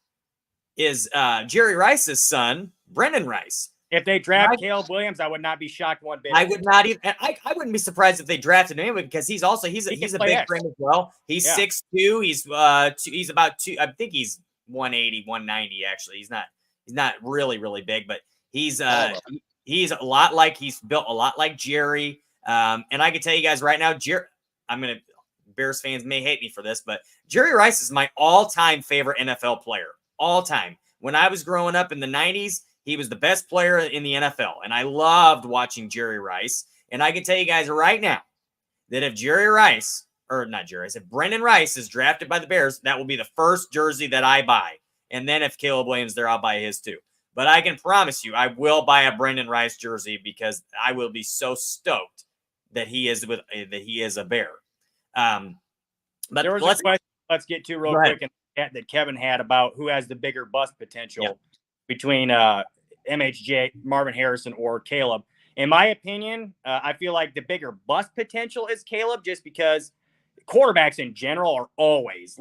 is Jerry Rice's son, Brendan Rice. If they draft Caleb Williams, I would not be shocked one bit. I would not even. I wouldn't be surprised if they drafted him because he's a big frame as well. He's 6'2". He's about two. I think he's 180, 190. Actually, he's not really big, but he's built a lot like Jerry. And I can tell you guys right now, Bears fans may hate me for this, but Jerry Rice is my all-time favorite NFL player. All time. When I was growing up in the 90s, he was the best player in the NFL, and I loved watching Jerry Rice. And I can tell you guys right now that if if Brendan Rice is drafted by the Bears, that will be the first jersey that I buy. And then if Caleb Williams there, I'll buy his too. But I can promise you, I will buy a Brendan Rice jersey because I will be so stoked that he is a Bear. But there was a question let's get to real quick that Kevin had about who has the bigger bust potential between MHJ, Marvin Harrison, or Caleb. In my opinion, I feel like the bigger bust potential is Caleb, just because quarterbacks in general are always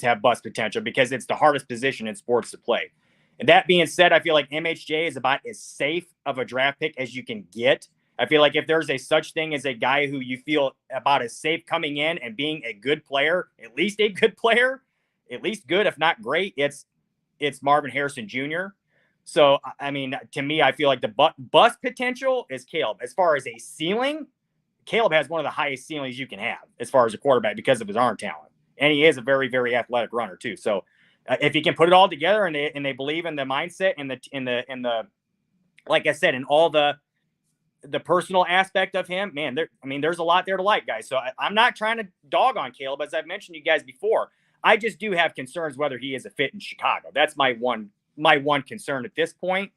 have bust potential because it's the hardest position in sports to play. And that being said, I feel like MHJ is about as safe of a draft pick as you can get. I feel like if there's a such thing as a guy who you feel about as safe coming in and being a good player, at least a good player, at least good, if not great, it's Marvin Harrison Jr. So, I mean, to me, I feel like the bust potential is Caleb. As far as a ceiling, Caleb has one of the highest ceilings you can have as far as a quarterback because of his arm talent. And he is a very, very athletic runner too. So if he can put it all together and they believe in the mindset and the like I said, in all the personal aspect of him, man, there's a lot there to like, guys. So I'm not trying to dog on Caleb, as I've mentioned to you guys before. I just do have concerns whether he is a fit in Chicago. That's my one concern at this point.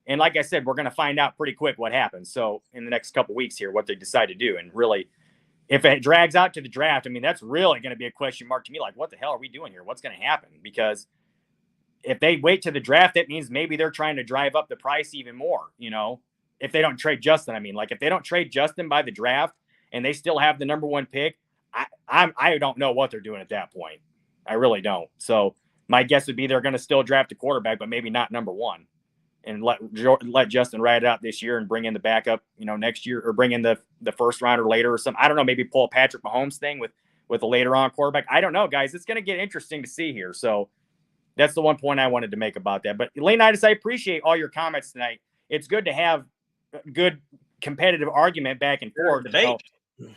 And like I said, we're going to find out pretty quick what happens. So in the next couple of weeks here, what they decide to do. And really, if it drags out to the draft, I mean, that's really going to be a question mark to me. Like, what the hell are we doing here? What's going to happen? Because if they wait to the draft, that means maybe they're trying to drive up the price even more, if they don't trade Justin. I mean, like if they don't trade Justin by the draft and they still have the number one pick, I don't know what they're doing at that point. I really don't. So my guess would be they're going to still draft a quarterback, but maybe not number one, and let Justin ride it out this year and bring in the backup, next year, or bring in the first rounder later or something. I don't know. Maybe pull a Patrick Mahomes thing with a later on quarterback. I don't know, guys. It's going to get interesting to see here. So that's the one point I wanted to make about that. But Leonidas, I appreciate all your comments tonight. It's good to have a good competitive argument back and forth.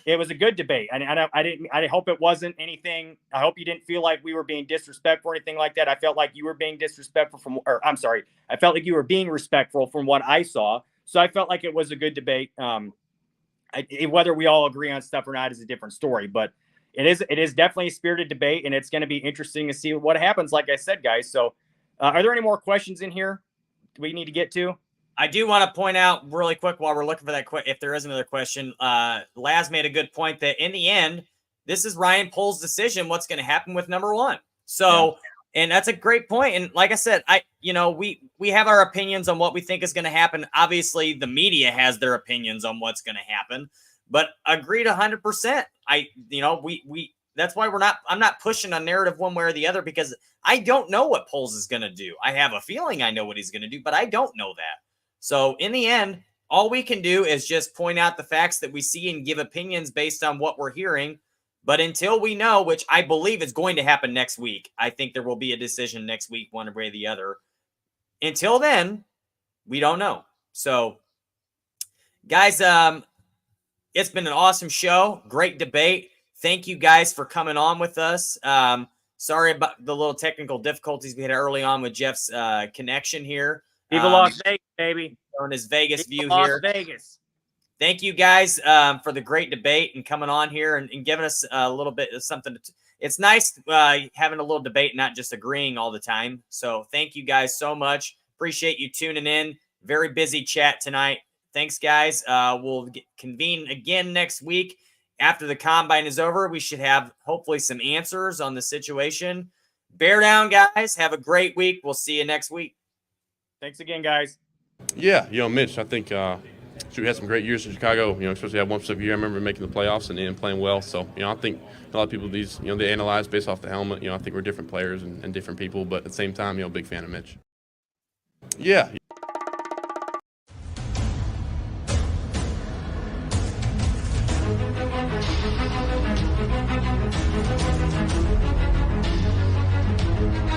It was a good debate. I hope it wasn't anything. I hope you didn't feel like we were being disrespectful or anything like that. I felt like you were being disrespectful I felt like you were being respectful from what I saw. So I felt like it was a good debate. Whether we all agree on stuff or not is a different story, but it is definitely a spirited debate, and it's going to be interesting to see what happens. Like I said, guys. So are there any more questions in here we need to get to? I do want to point out really quick while we're looking for that, if there is another question, Laz made a good point that in the end, this is Ryan Pohl's decision, what's going to happen with number one. So, and that's a great point. And like I said, we have our opinions on what we think is going to happen. Obviously the media has their opinions on what's going to happen, but agreed 100%. That's why I'm not pushing a narrative one way or the other, because I don't know what Poles is going to do. I have a feeling I know what he's going to do, but I don't know that. So in the end, all we can do is just point out the facts that we see and give opinions based on what we're hearing. But until we know, which I believe is going to happen next week, I think there will be a decision next week, one way or the other. Until then, we don't know. So, guys, it's been an awesome show. Great debate. Thank you guys for coming on with us. Sorry about the little technical difficulties we had early on with Jeff's connection here. Viva Las Vegas, baby. On his Vegas Viva view Las here. Vegas. Thank you guys for the great debate and coming on here and giving us a little bit of something. It's nice having a little debate, not just agreeing all the time. So thank you guys so much. Appreciate you tuning in. Very busy chat tonight. Thanks, guys. We'll convene again next week after the combine is over, we should have hopefully some answers on the situation. Bear down, guys. Have a great week. We'll see you next week. Thanks again, guys. Yeah, Mitch, I think we had some great years in Chicago, especially that one specific year. I remember making the playoffs and playing well. So, I think a lot of people, they analyze based off the helmet. I think we're different players and different people, but at the same time, big fan of Mitch. Yeah.